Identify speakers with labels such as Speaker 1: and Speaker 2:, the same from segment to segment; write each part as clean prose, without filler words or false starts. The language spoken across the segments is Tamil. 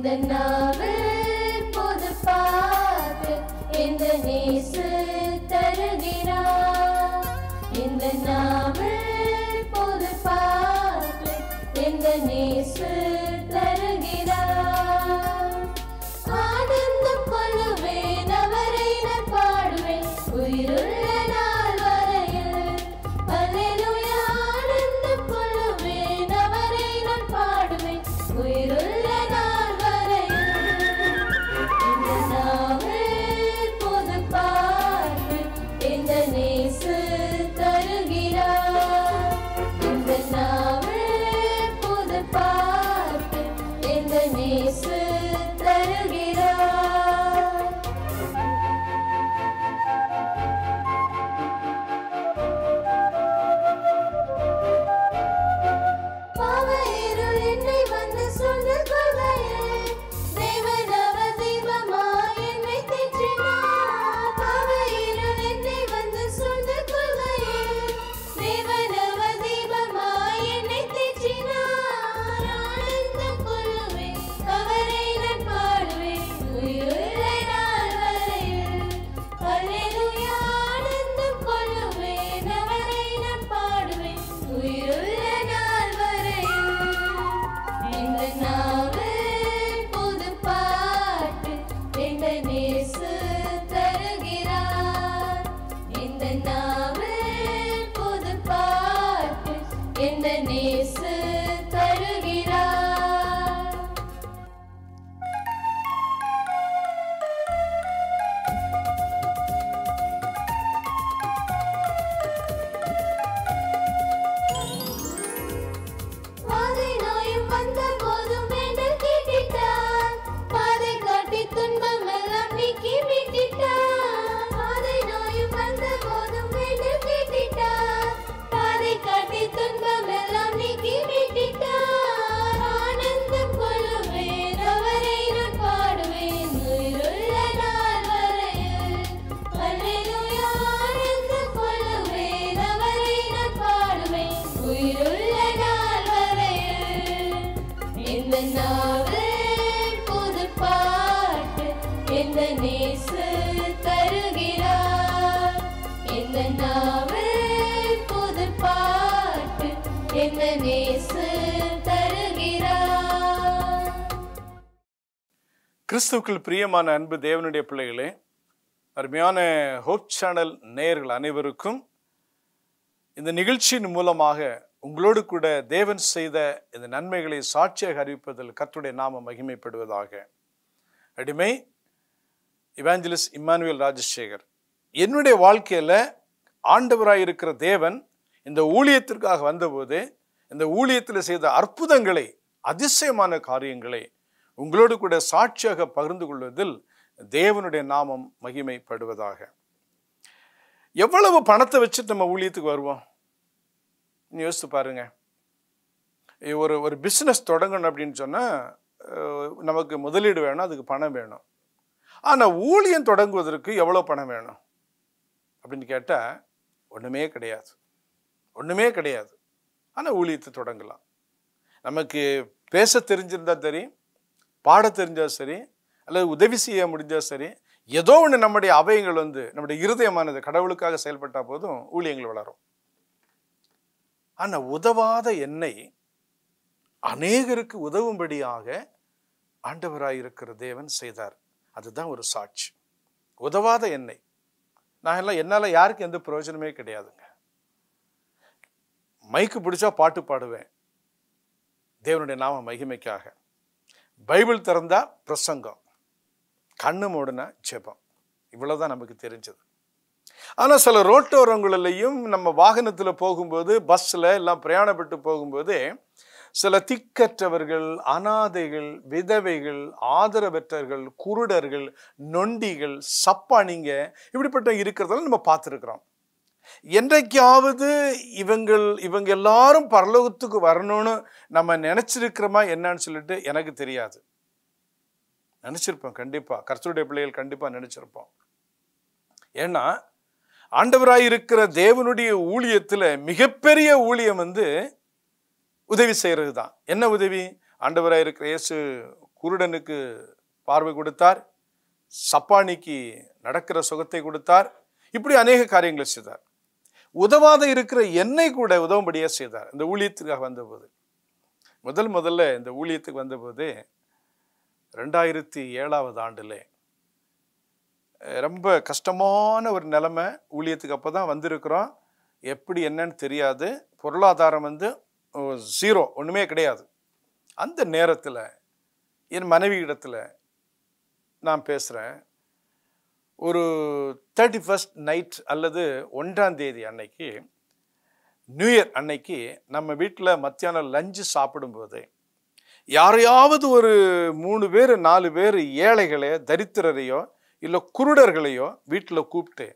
Speaker 1: இந்த நாவில் புது பாட்டு இந்த நேசு தருகிறார். இந்த நாவில் புது பாட்டு இந்த நேசு தருகிறார். ஆனந்தம் கொள்ளுவேன் அவரை நான் பாடுவேன் உயிருள்ள நாள் வரையில். அல்லேலூயா. ஆனந்தம் கொள்ளுவேன் அவரை நான் பாடுவேன் உயிருள்ள நாள் வரையில். இந்த நாவில் புது பாட்டு இந்த நேசு தருகிறார். இந்த நாவில் புது பாட்டு இந்த நேசு தருகிறார். பாவ இருள் என்னை வந்து சூழ்ந்து கொள்கையில் தேவன் அவர் தீபமாய் என்னை தேற்றினார். பாவ இருள் என்னை வந்து சூழ்ந்து கொள்கையில் தேவன் அவர் தீபமாய் என்னை தேற்றினார். ஆனந்தம் கொள்ளுவேன் அவரை நான் பாடுவேன் உயிருள்ள நாள் வரையில். அல்லேலூயா. ஆனந்தம் கொள்ளுவேன் அவரை நான் பாடுவேன் உயிருள்ள நாள் வரையில். இந்த நாவில் புது பாட்டு இந்த நேசு தருகிறார். இந்த நாவில் புது பாட்டு இந்த நேசு தருகிறார். பாதை நோயும் வந்த போதும் வேண்டல் கேட்டிட்டார். பாதை காட்டி துன்பம் எல்லாம் நீக்கி மீட்டிட்டார். பாதை நோயும் வந்த போதும் வேண்டல் கேட்டிட்டார். பாதை காட்டி துன்பம் எல்லாம் நீக்கி மீட்டிட்டார். ஆனந்தம் கொள்ளுவேன் அவரை நான் பாடுவேன் உயிருள்ள நாள் வரையில். அல்லேலூயா. ஆனந்தம் கொள்ளுவேன் அவரை நான் பாடுவேன் உயிருள்ள நாள் வரையில். இந்த நாவில் புது பாட்டு இந்த நேசு தருகிறார். இந்த நாவில் புது பாட்டு இந்த நேசு தருகிறார்.
Speaker 2: கிறிஸ்துவுக்குள் பிரியமான அன்பு தேவனுடைய பிள்ளைகளே, அருமையான ஹோப் சேனல் நேயர்கள் அனைவருக்கும் இந்த நிகழ்ச்சியின் மூலமாக உங்களோடு கூட தேவன் செய்த இந்த நன்மைகளை சாட்சியாக அறிவிப்பதில் கர்த்தருடைய நாமம் மகிமைப்படுவதாக. அடிமை இவாஞ்சலிஸ்ட் இம்மானுவேல் ராஜசேகர். என்னுடைய வாழ்க்கையில் ஆண்டவராய் இருக்கிற தேவன் இந்த ஊழியத்திற்காக வந்தபோது இந்த ஊழியத்தில் செய்த அற்புதங்களை, அதிசயமான காரியங்களை உங்களோடு கூட சாட்சியாக பகிர்ந்து கொள்வதில் தேவனுடைய நாமம் மகிமைப்படுவதாக. எவ்வளவு பணத்தை வச்சுட்டு நம்ம ஊழியத்துக்கு வருவோம் யோசித்து பாருங்க. ஒரு பிஸ்னஸ் தொடங்கணும் அப்படின்னு சொன்னால் நமக்கு முதலீடு வேணும், அதுக்கு பணம் வேணும். ஆனால் ஊழியம் தொடங்குவதற்கு எவ்வளோ பணம் வேணும் அப்படின்னு கேட்டால் ஒன்றுமே கிடையாது, ஒன்றுமே கிடையாது. ஆனால் ஊழியத்தை தொடங்கலாம். நமக்கு பேச தெரிஞ்சிருந்தால் சரி, பாட தெரிஞ்சால் சரி, அல்லது உதவி செய்ய முடிஞ்சால் சரி, ஏதோ ஒன்று நம்முடைய அவயங்கள் நம்முடைய இருதயமானது கடவுளுக்காக செயல்பட்டால் போதும் ஊழியங்கள் வளரும். ஆனால் உதவாத என்னை அநேகருக்கு உதவும்படியாக ஆண்டவராயிருக்கிற தேவன் செய்தார். அதுதான் ஒரு சாட்சி. உதவாத என்னை என்னால் யாருக்கு எந்த பிரயோஜனமே கிடையாதுங்க. மைக்கு பிடிச்சா பாட்டு பாடுவேன் தேவனுடைய நாம மகிமைக்காக. பைபிள் திறந்தா பிரசங்கம், கண்ணு மூடுனா ஜெபம். இவ்வளவுதான் நமக்கு தெரிஞ்சது. ஆனால் சில ரோட்டோரங்களிலையும் நம்ம வாகனத்தில் போகும்போது, பஸ்ஸில் எல்லாம் பிரயாணப்பட்டு போகும்போது சில திக்கற்றவர்கள், அனாதைகள், விதவைகள், ஆதரவற்றவர்கள், குருடர்கள், நொண்டிகள், சப்பானிங்க இப்படிப்பட்ட இருக்கிறதெல்லாம் நம்ம பார்த்துருக்குறோம். என்றைக்காவது இவங்க எல்லாரும் பரலோகத்துக்கு வரணும்னு நம்ம நினைச்சிருக்கிறோமா என்னன்னு சொல்லிட்டு எனக்கு தெரியாது. நினைச்சிருப்போம், கண்டிப்பா கர்த்தருடைய பிள்ளைகள் கண்டிப்பா நினைச்சிருப்போம். ஏன்னா ஆண்டவராய் இருக்கிற தேவனுடைய ஊழியத்துல மிகப்பெரிய ஊழியம் உதவி செய்யறது தான். என்ன உதவி? ஆண்டவராய் இருக்கிற இயேசு குருடனுக்கு பார்வை கொடுத்தார், சப்பானிக்கு நடக்கிற சுகத்தை கொடுத்தார். இப்படி அநேக காரியங்களை செய்தார். உதவாத இருக்கிற என்னை கூட உதவும்படியாக செய்தார். இந்த ஊழியத்துக்காக வந்தபோது முதல்ல இந்த ஊழியத்துக்கு வந்தபோது 2007 ஆண்டுல ரொம்ப கஷ்டமான ஒரு நிலைமை. ஊழியத்துக்கு அப்போ தான் வந்திருக்கிறோம். எப்படி என்னன்னு தெரியாது. பொருளாதாரம் வந்து 0, ஒன்றுமே கிடையாது. அந்த நேரத்தில் என் மனைவி இடத்துல நான் பேசுகிறேன். ஒரு 31st நைட் அல்லது 1ஆம் தேதி அன்னைக்கு, நியூ இயர் அன்னைக்கு நம்ம வீட்டில் மத்தியானம் லஞ்சு சாப்பிடும்போது யாரையாவது ஒரு 3 பேர் 4 பேர் ஏழைகளையோ தரித்திரரையோ இல்லை குருடர்களையோ வீட்டில் கூப்பிட்டு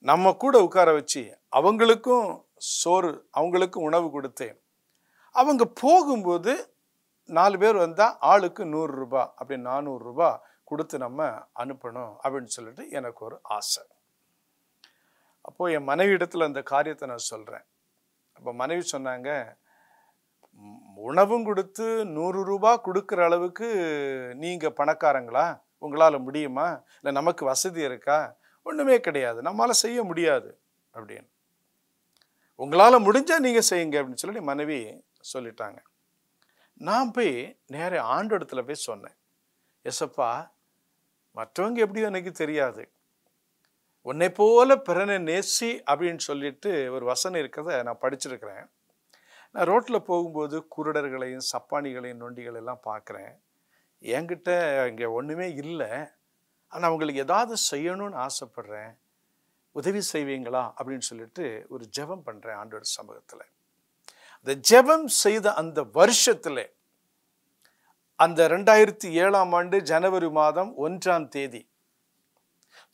Speaker 2: நம்ம கூட உட்கார வச்சு அவங்களுக்கும் சோறு அவங்களுக்கும் உணவு கொடுத்து அவங்க போகும்போது 4 பேர் வந்தால் ஆளுக்கு 100 ரூபாய் அப்படி 400 ரூபாய் கொடுத்து நம்ம அனுப்பணும் அப்படின்னு சொல்லிட்டு எனக்கு ஒரு ஆசை. அப்போது என் மனைவி இடத்துல அந்த காரியத்தை நான் சொல்கிறேன். அப்போ மனைவி சொன்னாங்க, உணவும் கொடுத்து 100 ரூபாய் கொடுக்குற அளவுக்கு நீங்கள் பணக்காரங்களா? உங்களால் முடியுமா? இல்லை நமக்கு வசதி இருக்கா? ஒன்றுமே கிடையாது, நம்மளால் செய்ய முடியாது அப்படின்னு. உங்களால் முடிஞ்சால் நீங்கள் செய்யுங்க அப்படின்னு சொல்லி மனைவி சொல்லிட்டாங்க. நான் போய் நேர ஆண்டு இடத்துல போய் சொன்னேன், எசப்பா, மற்றவங்க எப்படியோ எனக்கு தெரியாது, உன்னை போல பிறனை நேசி அப்படின்னு சொல்லிட்டு ஒரு வசனம் இருக்கிறத நான் படிச்சிருக்கிறேன். நான் ரோட்டில் போகும்போது குருடர்களையும் சப்பானிகளையும் நொண்டிகளெல்லாம் பார்க்குறேன். என்கிட்ட இங்கே ஒன்றுமே இல்லை, ஆனால் அவங்களுக்கு ஏதாவது செய்யணும்னு ஆசைப்படுறேன், உதவி செய்வீங்களா அப்படின்னு சொல்லிட்டு ஒரு ஜெபம் பண்ணுறேன் ஆண்டவர் சமூகத்தில். அந்த ஜெபம் செய்த அந்த வருஷத்தில், அந்த 2007ஆம் ஆண்டு ஜனவரி மாதம் 1ஆம் தேதி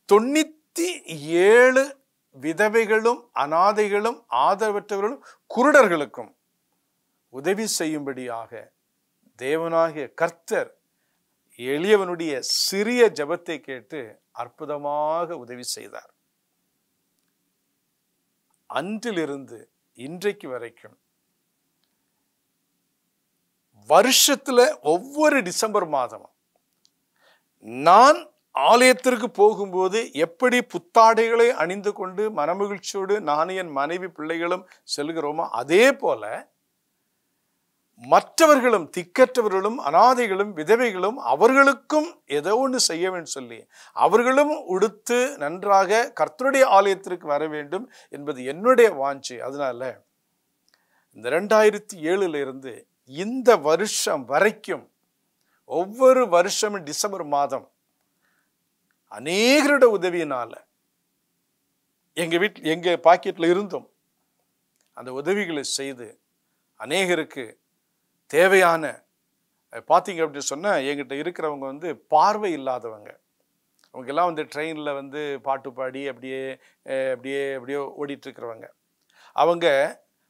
Speaker 2: 97 விதவைகளும் அனாதைகளும் ஆதரவற்றவர்களும் குருடர்களுக்கும் உதவி செய்யும்படியாக தேவனாகிய கர்த்தர் எளியவனுடைய சிறிய ஜெபத்தை கேட்டு அற்புதமாக உதவி செய்தார். அன்றிலிருந்து இன்றைக்கு வரைக்கும் வருஷத்துல ஒவ்வொரு டிசம்பர் மாதமும் நான் ஆலயத்திற்கு போகும்போது எப்படி புத்தாடைகளை அணிந்து கொண்டு மனமகிழ்ச்சியோடு நானும் என் மனைவி பிள்ளைகளும் செல்கிறோமோ அதே போல மற்றவர்களும் திக்கற்றவர்களும் அனாதைகளும் விதவைகளும் அவர்களுக்கும் ஏதோ ஒன்று செய்ய வேண்டும் சொல்லி அவர்களும் உடுத்து நன்றாக கர்த்தருடைய ஆலயத்திற்கு வர வேண்டும் என்பது என்னுடைய வாஞ்சை. அதனால இந்த 2007 இருந்து இந்த வருஷம் வரைக்கும் ஒவ்வொரு வருஷமும் டிசம்பர் மாதம் அநேகரோட உதவியினால எங்க பாக்கெட்ல இருந்தும் அந்த உதவிகளை செய்து அநேகருக்கு தேவையான, பார்த்தீங்க அப்படின்னு சொன்னால் எங்கிட்ட இருக்கிறவங்க வந்து பார்வை இல்லாதவங்க, அவங்கெல்லாம் வந்து ட்ரெயினில் வந்து பாட்டு பாடி அப்படியே அப்படியே அப்படியே ஓடிட்டுருக்கிறவங்க,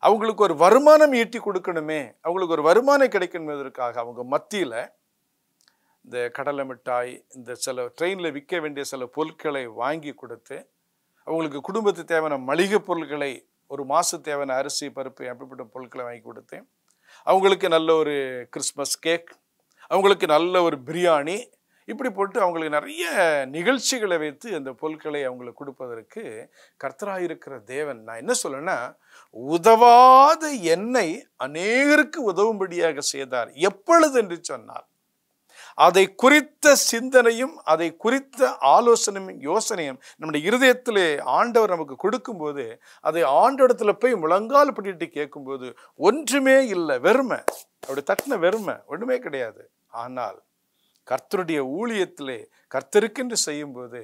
Speaker 2: அவங்களுக்கு ஒரு வருமானம் ஈட்டி கொடுக்கணுமே, அவங்களுக்கு ஒரு வருமானம் கிடைக்கணுங்கிறதுக்காக அவங்க மத்தியில் இந்த கடலை மிட்டாய், இந்த சில ட்ரெயினில் விற்க வேண்டிய சில பொருட்களை வாங்கி கொடுத்து, அவங்களுக்கு குடும்பத்துக்கு தேவையான மளிகை பொருட்களை, ஒரு மாதத்துக்கு தேவையான அரிசி பருப்பு அப்படிப்பட்ட பொருட்களை வாங்கி கொடுத்து, அவங்களுக்கு நல்ல ஒரு கிறிஸ்மஸ் கேக், அவங்களுக்கு நல்ல ஒரு பிரியாணி, இப்படி போட்டு அவங்களுக்கு நிறைய நிகழ்ச்சிகளை வைத்து அந்த பொருட்களை அவங்களுக்கு கொடுப்பதற்கு கர்த்தராக இருக்கிற தேவன், நான் என்ன சொல்லேன்னா, உதவாத என்னை அநேகருக்கு உதவும்படியாக செய்தார். எப்பொழுது என்று சொன்னார், அதை குறித்த சிந்தனையும் அதை குறித்த ஆலோசனையும் யோசனையும் நம்முடைய இருதயத்திலே ஆண்டவர் நமக்கு கொடுக்கும்போது, அதை ஆண்டவரிடத்துல போய் முழங்கால் படிட்டு கேட்கும்போது ஒன்றுமே இல்லை, வெறுமை, அப்படி தட்டின வெறுமை, ஒன்றுமே கிடையாது. ஆனால் கர்த்தருடைய ஊழியத்திலே கர்த்தருக்கென்று செய்யும்போது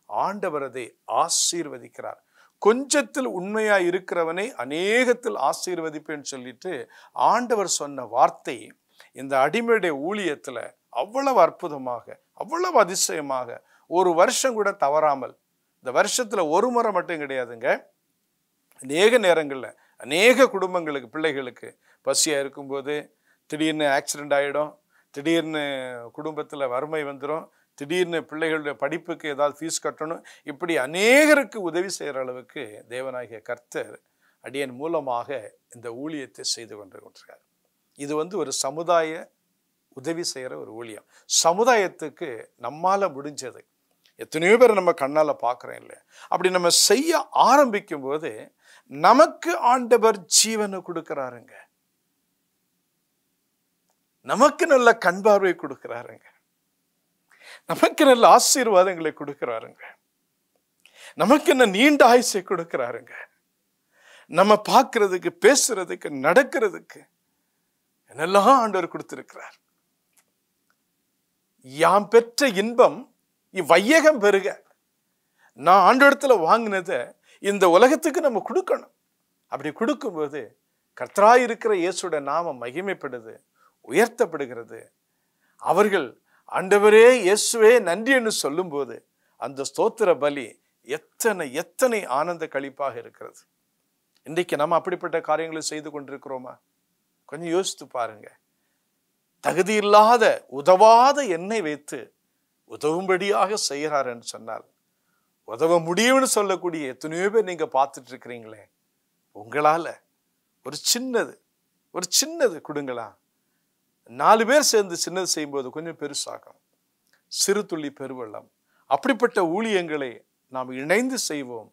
Speaker 2: ஆண்டவர் அதை ஆசீர்வதிக்கிறார். கொஞ்சத்தில் உண்மையாய் இருக்கிறவனை அநேகத்தில் ஆசீர்வதிப்பேன்னு சொல்லிட்டு ஆண்டவர் சொன்ன வார்த்தை இந்த அடிமையுடைய ஊழியத்துல அவ்வளவு அற்புதமாக, அவ்வளவு அதிசயமாக, ஒரு வருஷம் கூட தவறாமல், இந்த வருஷத்துல ஒரு முறை மட்டும் கிடையாதுங்க, அநேக நேரங்களில் அநேக குடும்பங்களுக்கு, பிள்ளைகளுக்கு பசியா இருக்கும்போது திடீர்னு ஆக்சிடென்ட் ஆகிடும், திடீர்னு குடும்பத்தில் வறுமை வந்துடும், திடீர்னு பிள்ளைகளுடைய படிப்புக்கு ஏதாவது ஃபீஸ் கட்டணும், இப்படி அநேகருக்கு உதவி செய்கிற அளவுக்கு தேவனாகிய கர்த்தர் அடியன் மூலமாக இந்த ஊழியத்தை செய்து கொண்டிருக்கிறார். இது வந்து ஒரு சமுதாய உதவி செய்கிற ஒரு ஊழியம். சமுதாயத்துக்கு நம்மால முடிஞ்சது எத்தனையோ பேர் நம்ம கண்ணால பார்க்குறோம் இல்லை? அப்படி நம்ம செய்ய ஆரம்பிக்கும் போது நமக்கு ஆண்டவர் ஜீவனை கொடுக்கிறாருங்க. நமக்கு நல்ல கண் பார்வை கொடுக்கிறாருங்க. நமக்கு நல்ல ஆசீர்வாதங்களை கொடுக்கிறாருங்க. நமக்கு என்ன நீண்ட ஆயுசை கொடுக்கிறாருங்க. நம்ம பார்க்கறதுக்கு, பேசுறதுக்கு, நடக்கிறதுக்கு என்னெல்லாம் ஆண்டவர் கொடுத்திருக்கிறார். யாம் பெற்ற இன்பம் இவ்வையகம் பெருக. நான் ஆண்டவரிடத்துல வாங்கினதை இந்த உலகத்துக்கு நம்ம கொடுக்கணும். அப்படி கொடுக்கும்போது கர்த்தராயிருக்கிற இயேசுவோட நாமம் மகிமைப்படுது, உயர்த்தப்படுகிறது. அவர்கள் ஆண்டவரே இயேசுவே நன்றி என்று சொல்லும்போது அந்த ஸ்தோத்திர பலி எத்தனை எத்தனை ஆனந்த களிப்பாக இருக்கிறது. இன்றைக்கு நம்ம அப்படிப்பட்ட காரியங்களை செய்து கொண்டிருக்கிறோமா? கொஞ்சம் யோசித்து பாருங்க. தகுதி இல்லாத, உதவாத என்னை வைத்து உதவும்படியாக செய்கிறார் என்று சொன்னால், உதவ முடியும்னு சொல்லக்கூடிய எத்தனையோ பேர் நீங்க பார்த்துட்டு இருக்கிறீங்களே, உங்களால ஒரு சின்னது கொடுங்களா? 4 பேர் சேர்ந்து சின்னது செய்யும்போது கொஞ்சம் பெருசாகும். சிறு துளி பெருவெள்ளம். அப்படிப்பட்ட ஊழியங்களை நாம் இணைந்து செய்வோம்.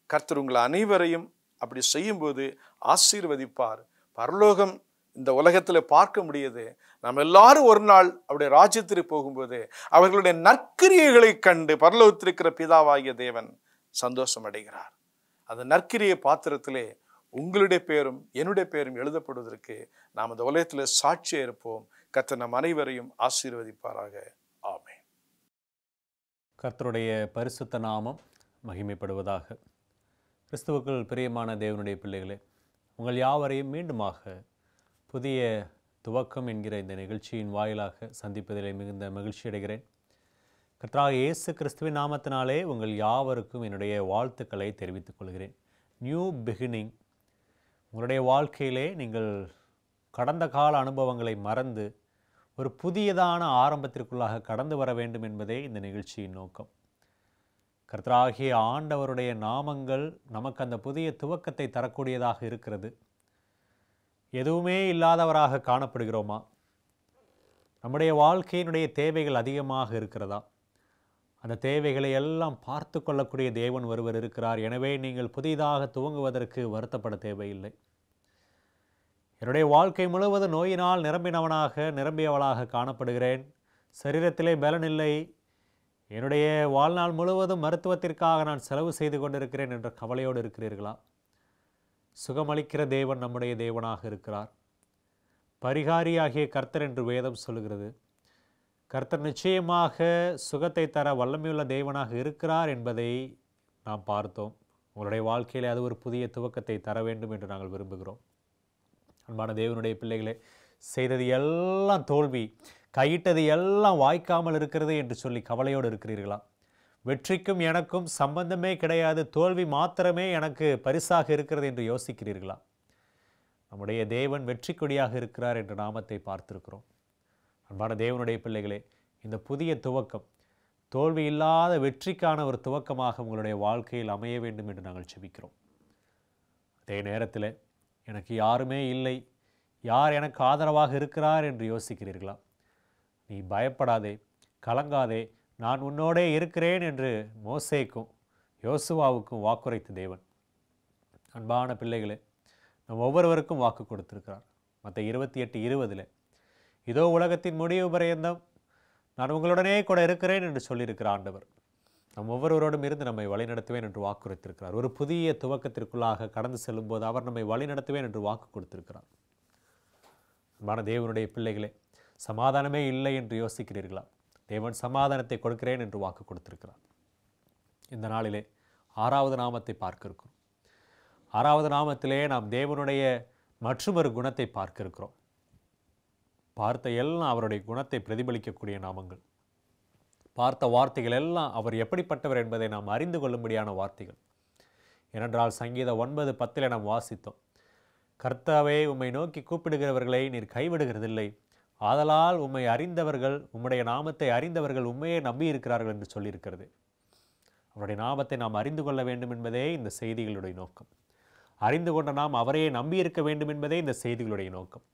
Speaker 2: கர்த்தர் உங்கள் அனைவரையும் அப்படி செய்யும்போது ஆசீர்வதிப்பார். பரலோகம் இந்த உலகத்தில் பார்க்க முடியுது. நாம் எல்லாரும் ஒரு நாள் அவருடைய ராஜ்யத்திற்கு போகும்போது அவர்களுடைய நற்கிரியைகளை கண்டு பரலோகத்திற்கிற பிதாவாகிய தேவன் சந்தோஷம் அடைகிறார். அந்த நற்கிரிய பாத்திரத்திலே உங்களுடைய பேரும் என்னுடைய பேரும் எழுதப்படுவதற்கு நாம் அந்த உலகத்தில் சாட்சியாக இருப்போம். கர்த்தர் நம் அனைவரையும் ஆசீர்வதிப்பாராக. ஆமென்.
Speaker 3: கர்த்தருடைய பரிசுத்த நாமம் மகிமைப்படுவதாக. கிறிஸ்துவுக்குள் பிரியமான தேவனுடைய பிள்ளைகளே, உங்கள் யாவரையும் மீண்டுமாக புதிய துவக்கம் என்கிற இந்த நிகழ்ச்சியின் வாயிலாக சந்திப்பதிலே மிகுந்த மகிழ்ச்சி அடைகிறேன். கர்த்தராகிய இயேசு கிறிஸ்துவின் நாமத்தினாலே உங்கள் யாவருக்கும் என்னுடைய வாழ்த்துக்களை தெரிவித்துக் கொள்கிறேன். New beginning. உங்களுடைய வாழ்க்கையிலே நீங்கள் கடந்த கால அனுபவங்களை மறந்து ஒரு புதியதான ஆரம்பத்திற்குள்ளாக கடந்து வர வேண்டும் என்பதே இந்த நிகழ்ச்சியின் நோக்கம். கர்த்தராகிய ஆண்டவருடைய நாமங்கள் நமக்கு அந்த புதிய துவக்கத்தை தரக்கூடியதாக இருக்கிறது. எதுவுமே இல்லாதவராக காணப்படுகிறோமா? நம்முடைய வாழ்க்கையினுடைய தேவைகள் அதிகமாக இருக்கிறதா? அந்த தேவைகளை எல்லாம் பார்த்து கொள்ளக்கூடிய தேவன் ஒருவர் இருக்கிறார். எனவே நீங்கள் புதிதாக துவங்குவதற்கு வருத்தப்பட தேவையில்லை. என்னுடைய வாழ்க்கை முழுவதும் நோயினால் நிரம்பியவளாக காணப்படுகிறேன். சரீரத்திலே பலனில்லை. என்னுடைய வாழ்நாள் முழுவதும் மருத்துவத்திற்காக நான் செலவு செய்து கொண்டிருக்கிறேன் என்ற கவலையோடு இருக்கிறீர்களா? சுகமளிக்கிற தேவன் நம்முடைய தேவனாக இருக்கிறார். பரிகாரியாகிய கர்த்தர் என்று வேதம் சொல்லுகிறது. கர்த்தர் நிச்சயமாக சுகத்தை தர வல்லமையுள்ள தேவனாக இருக்கிறார் என்பதை நாம் பார்த்தோம். உங்களுடைய வாழ்க்கையில் அது ஒரு புதிய துவக்கத்தை தர வேண்டும் என்று நாங்கள் விரும்புகிறோம். அன்பான தேவனுடைய பிள்ளைகளே, செய்தது எல்லாம் தோல்வி, கையிட்டது எல்லாம் வாய்க்காமல் இருக்கிறது என்று சொல்லி கவலையோடு இருக்கிறீர்களா? வெற்றிக்கும் எனக்கும் சம்பந்தமே கிடையாது, தோல்வி மாத்திரமே எனக்கு பரிசாக இருக்கிறது என்று யோசிக்கிறீர்களா? நம்முடைய தேவன் வெற்றி கொடியாக இருக்கிறார் என்ற நாமத்தை பார்த்திருக்கிறோம். அன்பான தேவனுடைய பிள்ளைகளே, இந்த புதிய துவக்கம் தோல்வி இல்லாத வெற்றிக்கான ஒரு துவக்கமாக உங்களுடைய வாழ்க்கையில் அமைய வேண்டும் என்று நாங்கள் செபிக்கிறோம். அதே நேரத்தில் எனக்கு யாருமே இல்லை, யார் எனக்கு ஆதரவாக இருக்கிறார் என்று யோசிக்கிறீர்களா? நீ பயப்படாதே, கலங்காதே, நான் உன்னோடே இருக்கிறேன் என்று மோசேக்கும் யோசுவாவுக்கும் வாக்குரைத்த தேவன். அன்பான பிள்ளைகளே, நம் ஒவ்வொருவருக்கும் வாக்கு கொடுத்திருக்கிறார். மற்ற 28:20 இதோ உலகத்தின் முடிவு பரியந்தம் நான் உங்களுடனே கூட இருக்கிறேன் என்று சொல்லியிருக்கிற ஆண்டவர் நம் ஒவ்வொருவரோடும் இருந்து நம்மை வழிநடத்துவேன் என்று வாக்குறுத்திருக்கிறார். ஒரு புதிய துவக்கத்திற்குள்ளாக கடந்து செல்லும் போது அவர் நம்மை வழிநடத்துவேன் என்று வாக்கு கொடுத்திருக்கிறார். அன்பான தேவனுடைய பிள்ளைகளே, சமாதானமே இல்லை என்று யோசிக்கிறீர்களா? தேவன் சமாதானத்தை கொடுக்கிறேன் என்று வாக்கு கொடுத்திருக்கிறார். இந்த நாளிலே 6வது நாமத்தை பார்க்க இருக்கிறோம். 6வது நாமத்திலே நாம் தேவனுடைய மற்றொரு குணத்தை பார்க்க இருக்கிறோம். பார்த்த எல்லாம் அவருடைய குணத்தை பிரதிபலிக்கக்கூடிய நாமங்கள். பார்த்த வார்த்தைகள் எல்லாம் அவர் எப்படிப்பட்டவர் என்பதை நாம் அறிந்து கொள்ளும்படியான வார்த்தைகள். ஏனென்றால் சங்கீதம் 9:10 நாம் வாசித்தோம். கர்த்தாவே, உம்மை நோக்கி கூப்பிடுகிறவர்களை நீர் கைவிடுகிறதில்லை. ஆதலால் உம்மை அறிந்தவர்கள், உம்முடைய நாமத்தை அறிந்தவர்கள் உண்மையே நம்பியிருக்கிறார்கள் என்று சொல்லியிருக்கிறது. அவருடைய நாமத்தை நாம் அறிந்து கொள்ள வேண்டும் என்பதே இந்த செய்திகளுடைய நோக்கம். அறிந்து கொண்ட நாம் அவரையே நம்பியிருக்க வேண்டும் என்பதே இந்த செய்திகளுடைய நோக்கம்.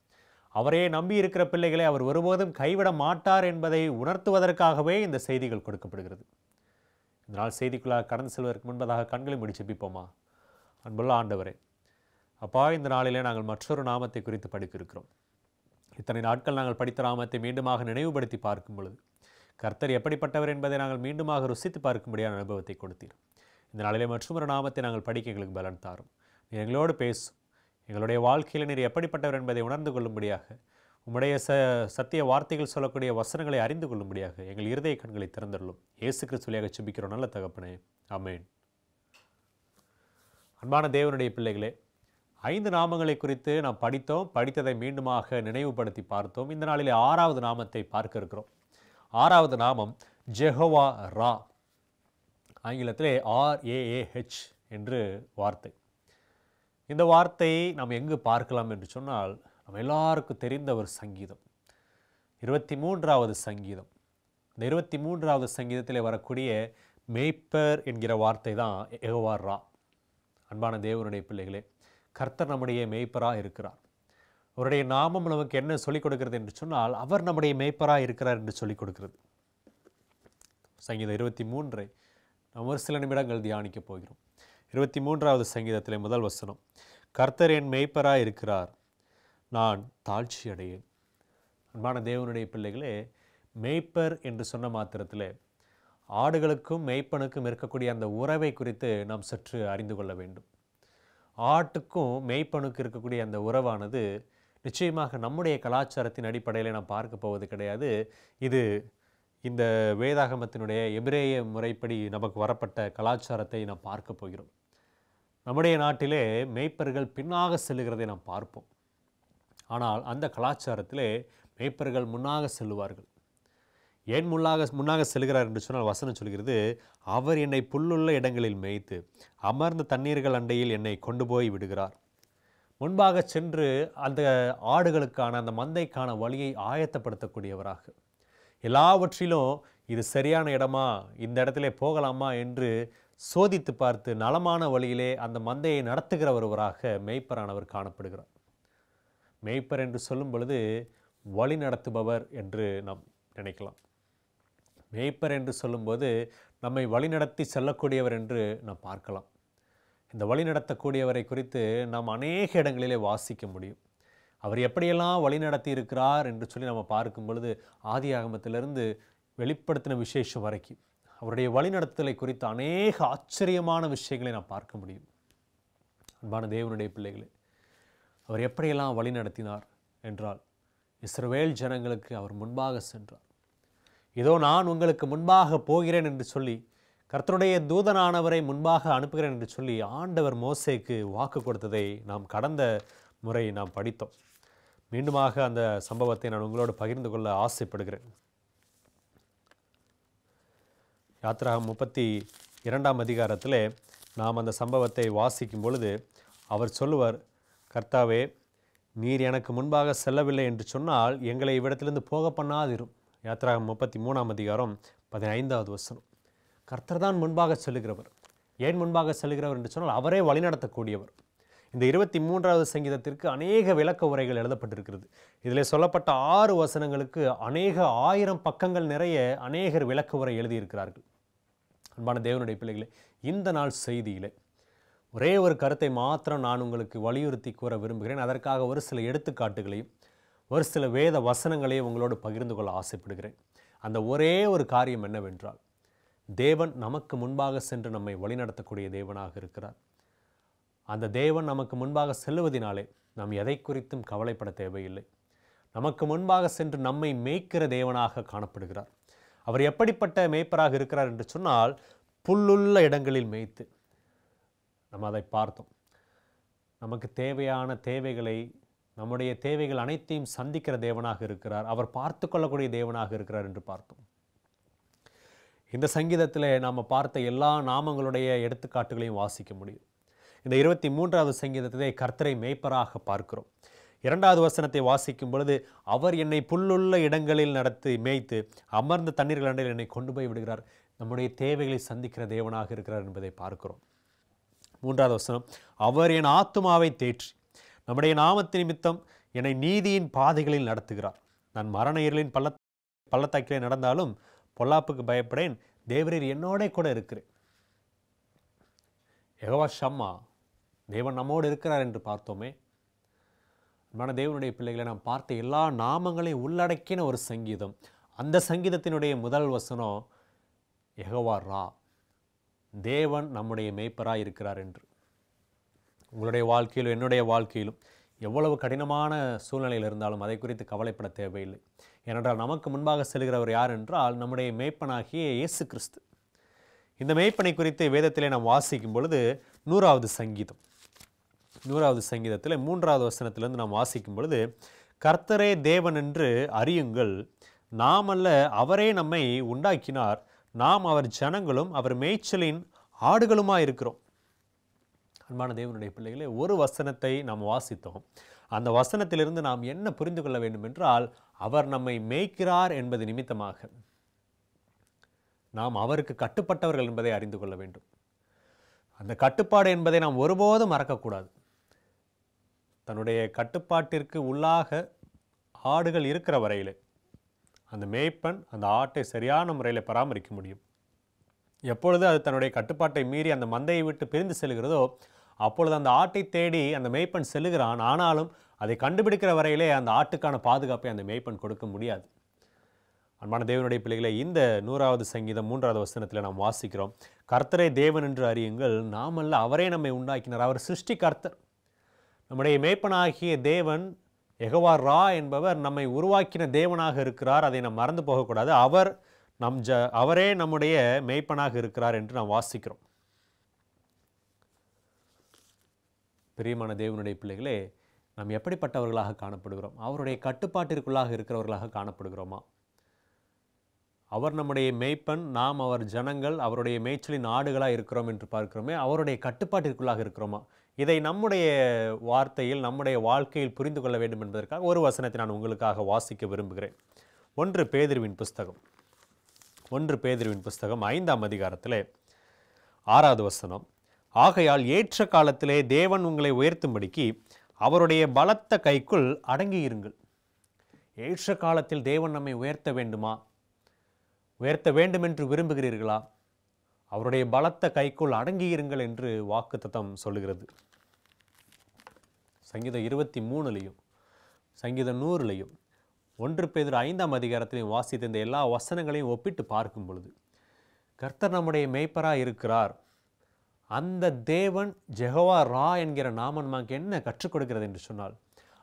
Speaker 3: அவரே நம்பி இருக்கிற பிள்ளைகளை அவர் ஒருபோதும் கைவிட மாட்டார் என்பதை உணர்த்துவதற்காகவே இந்த செய்திகள் கொடுக்கப்படுகிறது. இந்த நாள் செய்திக்குள்ளாக கடந்து செல்வதற்கு முன்பதாக கண்களை மூடி ஜெபிப்போமா? அன்புள்ள ஆண்டவரே, அப்பா, இந்த நாளிலே நாங்கள் மற்றொரு நாமத்தை குறித்து படிக்க இருக்கிறோம். இத்தனை நாட்கள் நாங்கள் படித்த நாமத்தை மீண்டுமாக நினைவுபடுத்தி பார்க்கும் பொழுது கர்த்தர் எப்படிப்பட்டவர் என்பதை நாங்கள் மீண்டுமாக ருசித்து பார்க்கும்படியான அனுபவத்தை கொடுத்தீர். இந்த நாளிலே மற்றொரு நாமத்தை நாங்கள் படிக்க எங்களுக்கு பலன் தாரும். நீர் எங்களோடு பேசும். எங்களுடைய வாழ்க்கையில் நீர் எப்படிப்பட்டவர் என்பதை உணர்ந்து கொள்ளும்படியாக, உம்முடைய சத்திய வார்த்தைகள் சொல்லக்கூடிய வசனங்களை அறிந்து கொள்ளும்படியாக எங்கள் இருதய கண்களை திறந்தருளும். இயேசு கிறிஸ்து வழியாக ஜெபிக்கிறோம் நல்ல தகப்பனே, ஆமென். அன்பான தேவனுடைய பிள்ளைகளே, 5 நாமங்களை குறித்து நாம் படித்ததை மீண்டுமாக நினைவுபடுத்தி பார்த்தோம். இந்த நாளிலே 6வது நாமத்தை பார்க்க இருக்கிறோம். 6வது நாமம் ஜெகோவா ரா, ஆங்கிலத்திலே RAAH என்று வார்த்தை. இந்த வார்த்தை நாம் எங்கு பார்க்கலாம் என்று சொன்னால், நம்ம எல்லாருக்கும் தெரிந்த ஒரு சங்கீதம், 23வது சங்கீதம். இந்த 23வது சங்கீதத்திலே வரக்கூடிய மேய்ப்பர் என்கிற வார்த்தை தான் யெகோவா ரா. அன்பான தேவனுடைய பிள்ளைகளே, கர்த்தர் நம்முடைய மேய்ப்பராக இருக்கிறார். அவருடைய நாமம் நமக்கு என்ன சொல்லிக் கொடுக்கிறது என்று சொன்னால், அவர் நம்முடைய மேய்ப்பராக இருக்கிறார் என்று சொல்லிக் கொடுக்கிறது. சங்கீதம் 23 நாம் ஒரு சில நிமிடங்கள் தியானிக்க போகிறோம். 23வது சங்கீதத்திலே முதல் வசனம், கர்த்தர் என் மேய்ப்பராக இருக்கிறார், நான் தாழ்ச்சி அடையேன். அன்பான தேவனுடைய பிள்ளைகளே, மேய்ப்பர் என்று சொன்ன மாத்திரத்தில் ஆடுகளுக்கும் மேய்ப்பனுக்கும் இருக்கக்கூடிய அந்த உறவை குறித்து நாம் சற்று அறிந்து கொள்ள வேண்டும். ஆட்டுக்கும் மேய்ப்பனுக்கு இருக்கக்கூடிய அந்த உறவானது நிச்சயமாக நம்முடைய கலாச்சாரத்தின் அடிப்படையில் நாம் பார்க்க போவது கிடையாது. இது இந்த வேதாகமத்தினுடைய எபிரேய முறைப்படி நமக்கு வரப்பட்ட கலாச்சாரத்தை நாம் பார்க்க போகிறோம். நம்முடைய நாட்டிலே மேய்ப்பர்கள் பின்னாக செல்லுகிறதை நாம் பார்ப்போம். ஆனால் அந்த கலாச்சாரத்திலே மேய்ப்பர்கள் முன்னாக செல்லுவார்கள். ஏன் முன்னாக செல்கிறார் என்று சொன்னால் வசனம் சொல்கிறது, அவர் என்னை புல்லுள்ள இடங்களில் மேய்த்து அமர்ந்த தண்ணீர்கள் அண்டையில் என்னை கொண்டு போய் விடுகிறார். முன்பாக சென்று அந்த ஆடுகளுக்கான அந்த மந்தைக்கான வழியை ஆயத்தப்படுத்தக்கூடியவராக, எல்லாவற்றிலும் இது சரியான இடமா, இந்த இடத்துல போகலாமா என்று சோதித்து பார்த்து நலமான வழியிலே அந்த மந்தையை நடத்துகிற ஒருவராக மேய்ப்பரானவர் காணப்படுகிறார். மேய்ப்பர் என்று சொல்லும் பொழுது வழி நடத்துபவர் என்று நாம் நினைக்கலாம். மேய்ப்பர் என்று சொல்லும்போது நம்மை வழிநடத்தி செல்லக்கூடியவர் என்று நாம் பார்க்கலாம். இந்த வழி நடத்தக்கூடியவரை குறித்து நாம் அநேக இடங்களிலே வாசிக்க முடியும். அவர் எப்படியெல்லாம் வழி நடத்தி இருக்கிறார் என்று சொல்லி நம்ம பார்க்கும் பொழுது ஆதியாகமத்திலிருந்து வெளிப்படுத்தின விசேஷம் வரைக்கும் அவருடைய வழிநடத்தலை குறித்து அநேக ஆச்சரியமான விஷயங்களை நாம் பார்க்க முடியும். அன்பான தேவனுடைய பிள்ளைகளே, அவர் எப்படியெல்லாம் வழி நடத்தினார் என்றால், இஸ்ரவேல் ஜனங்களுக்கு அவர் முன்பாக சென்றார். இதோ நான் உங்களுக்கு முன்பாக போகிறேன் என்று சொல்லி, கர்த்தருடைய தூதனானவரை முன்பாக அனுப்புகிறேன் என்று சொல்லி ஆண்டவர் மோசேக்கு வாக்கு கொடுத்ததை நாம் கடந்த முறை நாம் படித்தோம். மீண்டுமாக அந்த சம்பவத்தை நான் உங்களோடு பகிர்ந்து கொள்ள ஆசைப்படுகிறேன். யாத்திராகமம் 32ஆம் அதிகாரத்திலே நாம் அந்த சம்பவத்தை வாசிக்கும் பொழுது அவர் சொல்லுவார், கர்த்தாவே, நீர் எனக்கு முன்பாக செல்லவில்லை என்று சொன்னால் எங்களை இவ்விடத்திலிருந்து போக பண்ணாதிரும். யாத்திராகமம் 33ஆம் அதிகாரம் 15வது வசனம். கர்த்தர் தான் முன்பாக செல்லுகிறவர். ஏன் முன்பாக செல்லுகிறவர் என்று சொன்னால் அவரே வழிநடத்தக்கூடியவர். இந்த 23வது சங்கீதத்திற்கு அநேக விளக்க உரைகள் எழுதப்பட்டிருக்கிறது. இதில் சொல்லப்பட்ட 6 வசனங்களுக்கு அநேக 1000 பக்கங்கள் நிறைய அநேகர் விளக்க உரை எழுதியிருக்கிறார்கள். அன்பான தேவனுடைய பிள்ளைகளே, இந்த நாள் செய்தியிலே ஒரே ஒரு கருத்தை மாத்திரம் நான் உங்களுக்கு வலியுறுத்தி கூற விரும்புகிறேன். அதற்காக ஒரு சில எடுத்துக்காட்டுகளையும் ஒரு சில வேத வசனங்களையும் உங்களோடு பகிர்ந்து கொள்ள ஆசைப்படுகிறேன். அந்த ஒரே ஒரு காரியம் என்னவென்றால், தேவன் நமக்கு முன்பாக சென்று நம்மை வழிநடத்தக்கூடிய தேவனாக இருக்கிறார். அந்த தேவன் நமக்கு முன்பாக செல்லுவதினாலே நாம் எதை குறித்தும் கவலைப்பட தேவையில்லை. நமக்கு முன்பாக சென்று நம்மை மேய்க்கிற தேவனாக காணப்படுகிறார். அவர் எப்படிப்பட்ட மேய்ப்பராக இருக்கிறார் என்று சொன்னால், புல்லுள்ள இடங்களில் மேய்த்து, நம்ம அதை பார்த்தோம். நமக்கு தேவையான தேவைகளை, நம்முடைய தேவைகள் அனைத்தையும் சந்திக்கிற தேவனாக இருக்கிறார். அவர் பார்த்து கொள்ளக்கூடிய தேவனாக இருக்கிறார் என்று பார்த்தோம். இந்த சங்கீதத்தில் நாம் பார்த்த எல்லா நாமங்களுடைய எடுத்துக்காட்டுகளையும் வாசிக்க முடியும். இந்த 23வது சங்கீதத்திலே கர்த்தரை மேய்ப்பராக பார்க்கிறோம். 2வது வசனத்தை வாசிக்கும் பொழுது, அவர் என்னை புல்லுள்ள இடங்களில் நடத்தி மேய்த்து அமர்ந்த தண்ணீர்கள் அண்டையில் என்னை கொண்டு போய் விடுகிறார். நம்முடைய தேவைகளை சந்திக்கிற தேவனாக இருக்கிறார் என்பதை பார்க்கிறோம். 3வது வசனம், அவர் என் ஆத்துமாவை தேற்றி நம்முடைய நாமத்து நிமித்தம் என்னை நீதியின் பாதைகளில் நடத்துகிறார். நான் மரண இருளின் பள்ளத்தாக்கிலே நடந்தாலும் பொல்லாப்புக்கு பயப்படேன், தேவரீர் என்னோட கூட இருக்கிறேன். யெகோவா ஷம்மா, தேவன் நம்மோடு இருக்கிறார் என்று பார்த்தோமே. தேவனுடைய பிள்ளைகளை நாம் பார்த்த எல்லா நாமங்களையும் உள்ளடக்கின ஒரு சங்கீதம். அந்த சங்கீதத்தினுடைய முதல் வசனம் யெகோவா ரா, தேவன் நம்முடைய மேய்ப்பராய் இருக்கிறார் என்று. உங்களுடைய வாழ்க்கையிலும் என்னுடைய வாழ்க்கையிலும் எவ்வளவு கடினமான சூழ்நிலையில் இருந்தாலும் அதை குறித்து கவலைப்பட தேவையில்லை. ஏனென்றால் நமக்கு முன்பாக செல்கிறவர் யார் என்றால் நம்முடைய மேய்ப்பனாகிய இயேசு கிறிஸ்து. இந்த மேய்ப்பனை குறித்து வேதத்திலே நாம் வாசிக்கும் பொழுது 100வது சங்கீதம் 100வது சங்கீதத்தில் 3வது வசனத்திலிருந்து நாம் வாசிக்கும் பொழுது, கர்த்தரே தேவன் என்று அறியுங்கள், நாம் அல்ல அவரே நம்மை உண்டாக்கினார், நாம் அவர் ஜனங்களும் அவர் மேய்ச்சலின் ஆடுகளுமாக இருக்கிறோம். அன்பான தேவனுடைய பிள்ளைகளே, ஒரு வசனத்தை நாம் வாசித்தோம். அந்த வசனத்திலிருந்து நாம் என்ன புரிந்து கொள்ள வேண்டும் என்றால், அவர் நம்மை மேய்க்கிறார் என்பது நிமித்தமாக நாம் அவருக்கு கட்டுப்பட்டவர்கள் என்பதை அறிந்து கொள்ள வேண்டும். அந்த கட்டுப்பாடு என்பதை நாம் ஒருபோதும் மறக்கக்கூடாது. தன்னுடைய கட்டுப்பாட்டிற்கு உள்ளாக ஆடுகள் இருக்கிற வரையிலே அந்த மேய்ப்பன் அந்த ஆட்டை சரியான முறையில் பராமரிக்க முடியும். எப்பொழுது அது தன்னுடைய கட்டுப்பாட்டை மீறி அந்த மந்தையை விட்டு பிரிந்து செல்கிறதோ அப்பொழுது அந்த ஆட்டை தேடி அந்த மேய்ப்பன் செல்லுகிறான். ஆனாலும் அதை கண்டுபிடிக்கிற வரையிலே அந்த ஆட்டுக்கான பாதுகாப்பை அந்த மேய்ப்பன் கொடுக்க முடியாது. அன்பான தேவனுடைய பிள்ளைகளை, இந்த 100வது சங்கீதம் 3வது வசனத்தில் நாம் வாசிக்கிறோம், கர்த்தரே தேவன் என்று அறியுங்கள், நாம் அல்ல அவரே நம்மை உண்டாக்கினார். அவர் சிருஷ்டி கர்த்தர். நம்முடைய மேய்ப்பனாகிய தேவன் யெகோவா ரா என்பவர் நம்மை உருவாக்கின தேவனாக இருக்கிறார். அதை நாம் மறந்து போகக்கூடாது. அவரே நம்முடைய மேய்ப்பனாக இருக்கிறார் என்று நாம் வாசிக்கிறோம். பிரியமான தேவனுடைய பிள்ளைகளே, நாம் எப்படிப்பட்டவர்களாக காணப்படுகிறோம்? அவருடைய கட்டுப்பாட்டிற்குள்ளாக இருக்கிறவர்களாக காணப்படுகிறோமா? அவர் நம்முடைய மேய்ப்பன், நாம் அவர் ஜனங்கள், அவருடைய மேய்ச்சலின் ஆடுகளாக இருக்கிறோம் என்று பார்க்கிறோமே. அவருடைய கட்டுப்பாட்டிற்குள்ளாக இருக்கிறோமா? இதை நம்முடைய வார்த்தையில் நம்முடைய வாழ்க்கையில் புரிந்து கொள்ள வேண்டும் என்பதற்காக ஒரு வசனத்தை நான் உங்களுக்காக வாசிக்க விரும்புகிறேன். 1 பேதுருவின் புஸ்தகம் 5ஆம் அதிகாரத்திலே 6வது வசனம், ஆகையால் ஏற்ற காலத்திலே தேவன் உங்களை உயர்த்தும்படிக்கு அவருடைய பலத்த கைக்குள் அடங்கியிருங்கள். ஏற்ற காலத்தில் தேவன் நம்மை உயர்த்த வேண்டுமா? உயர்த்த வேண்டும் என்று விரும்புகிறீர்களா? அவருடைய பலத்த கைக்குள் அடங்கியிருங்கள் என்று வாக்குத்தத்தம் சொல்லுகிறது. சங்கீதம் 23லையும் சங்கீதம் 100லையும் 1 பேதுரு 5ஆம் அதிகாரத்திலையும் வாசித்த இந்த எல்லா வசனங்களையும் ஒப்பிட்டு பார்க்கும் பொழுது கர்த்தர் நம்முடைய மேய்ப்பராக இருக்கிறார். அந்த தேவன் யெகோவா ரா என்கிற நாமம் நமக்கு என்ன கற்றுக் கொடுக்கிறது என்று சொன்னால்,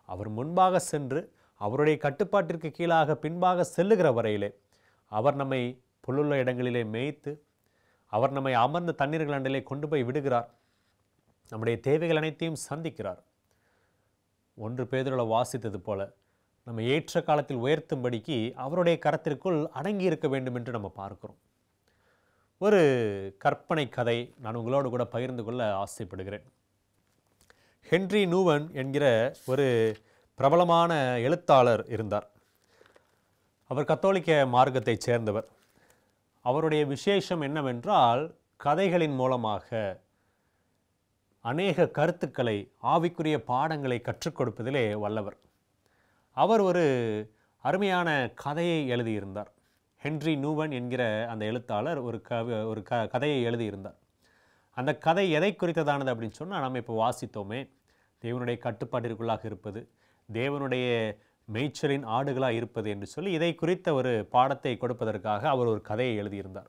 Speaker 3: அவர் முன்பாக சென்று அவருடைய கட்டுப்பாட்டிற்கு கீழாக பின்பாக செல்லுகிற வரையிலே அவர் நம்மை புல்லுள்ள இடங்களிலே மேய்த்து அவர் நம்மை அமர்ந்த தண்ணீர்கள் அண்டிலே கொண்டு போய் விடுகிறார். நம்முடைய தேவைகள் அனைத்தையும் சந்திக்கிறார். 1 பேதுருல வாசித்தது போல நம்ம ஏற்ற காலத்தில் உயர்த்தும்படிக்கு அவருடைய கரத்திற்குள் அடங்கி இருக்க வேண்டும் என்று நம்ம பார்க்கிறோம். ஒரு கற்பனை கதை நான் உங்களோடு கூட பகிர்ந்து கொள்ள ஆசைப்படுகிறேன். ஹென்றி நூவன் என்கிற ஒரு பிரபலமான எழுத்தாளர் இருந்தார். அவர் கத்தோலிக்க மார்க்கத்தைச் சேர்ந்தவர். அவருடைய விசேஷம் என்னவென்றால், கதைகளின் மூலமாக அநேக கருத்துக்களை, ஆவிக்குரிய பாடங்களை கற்றுக் கொடுப்பதிலே வல்லவர். அவர் ஒரு அருமையான கதையை எழுதியிருந்தார். ஹென்றி நூவன் என்கிற அந்த எழுத்தாளர் ஒரு கதையை எழுதியிருந்தார். அந்த கதை எதை குறித்ததானது அப்படின்னு சொன்னால், நாம் இப்போ வாசித்தோமே, தேவனுடைய கட்டுப்பாட்டிற்குள்ளாக இருப்பது, தேவனுடைய மேய்ச்சலின் ஆடுகளாக இருப்பது என்று சொல்லி இதை குறித்த ஒரு பாடத்தை கொடுப்பதற்காக அவர் ஒரு கதையை எழுதியிருந்தார்.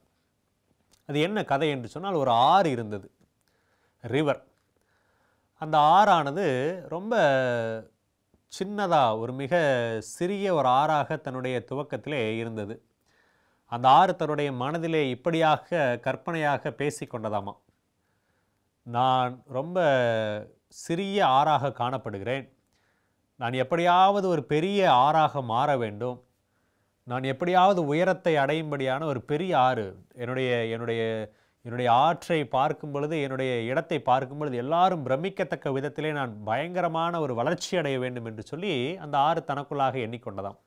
Speaker 3: அது என்ன கதை என்று சொன்னால், ஒரு ஆறு இருந்தது, ரிவர். அந்த ஆறானது ரொம்ப சின்னதாக, ஒரு மிக சிறிய ஒரு ஆறாக தன்னுடைய துவக்கத்திலே இருந்தது. அந்த ஆறு தன்னுடைய மனதிலே இப்படியாக கற்பனையாக பேசி கொண்டதாமா, நான் ரொம்ப சிறிய ஆறாக காணப்படுகிறேன், நான் எப்படியாவது ஒரு பெரிய ஆறாக மாற வேண்டும், நான் எப்படியாவது உயரத்தை அடையும்படியான ஒரு பெரிய ஆறு, என்னுடைய ஆற்றை பார்க்கும் பொழுது, என்னுடைய இடத்தை பார்க்கும் பொழுது எல்லாரும் பிரமிக்கத்தக்க விதத்திலே நான் பயங்கரமான ஒரு வளர்ச்சி அடைய வேண்டும் என்று சொல்லி அந்த ஆறு தனக்குள்ளாக எண்ணிக்கொண்டதாம்.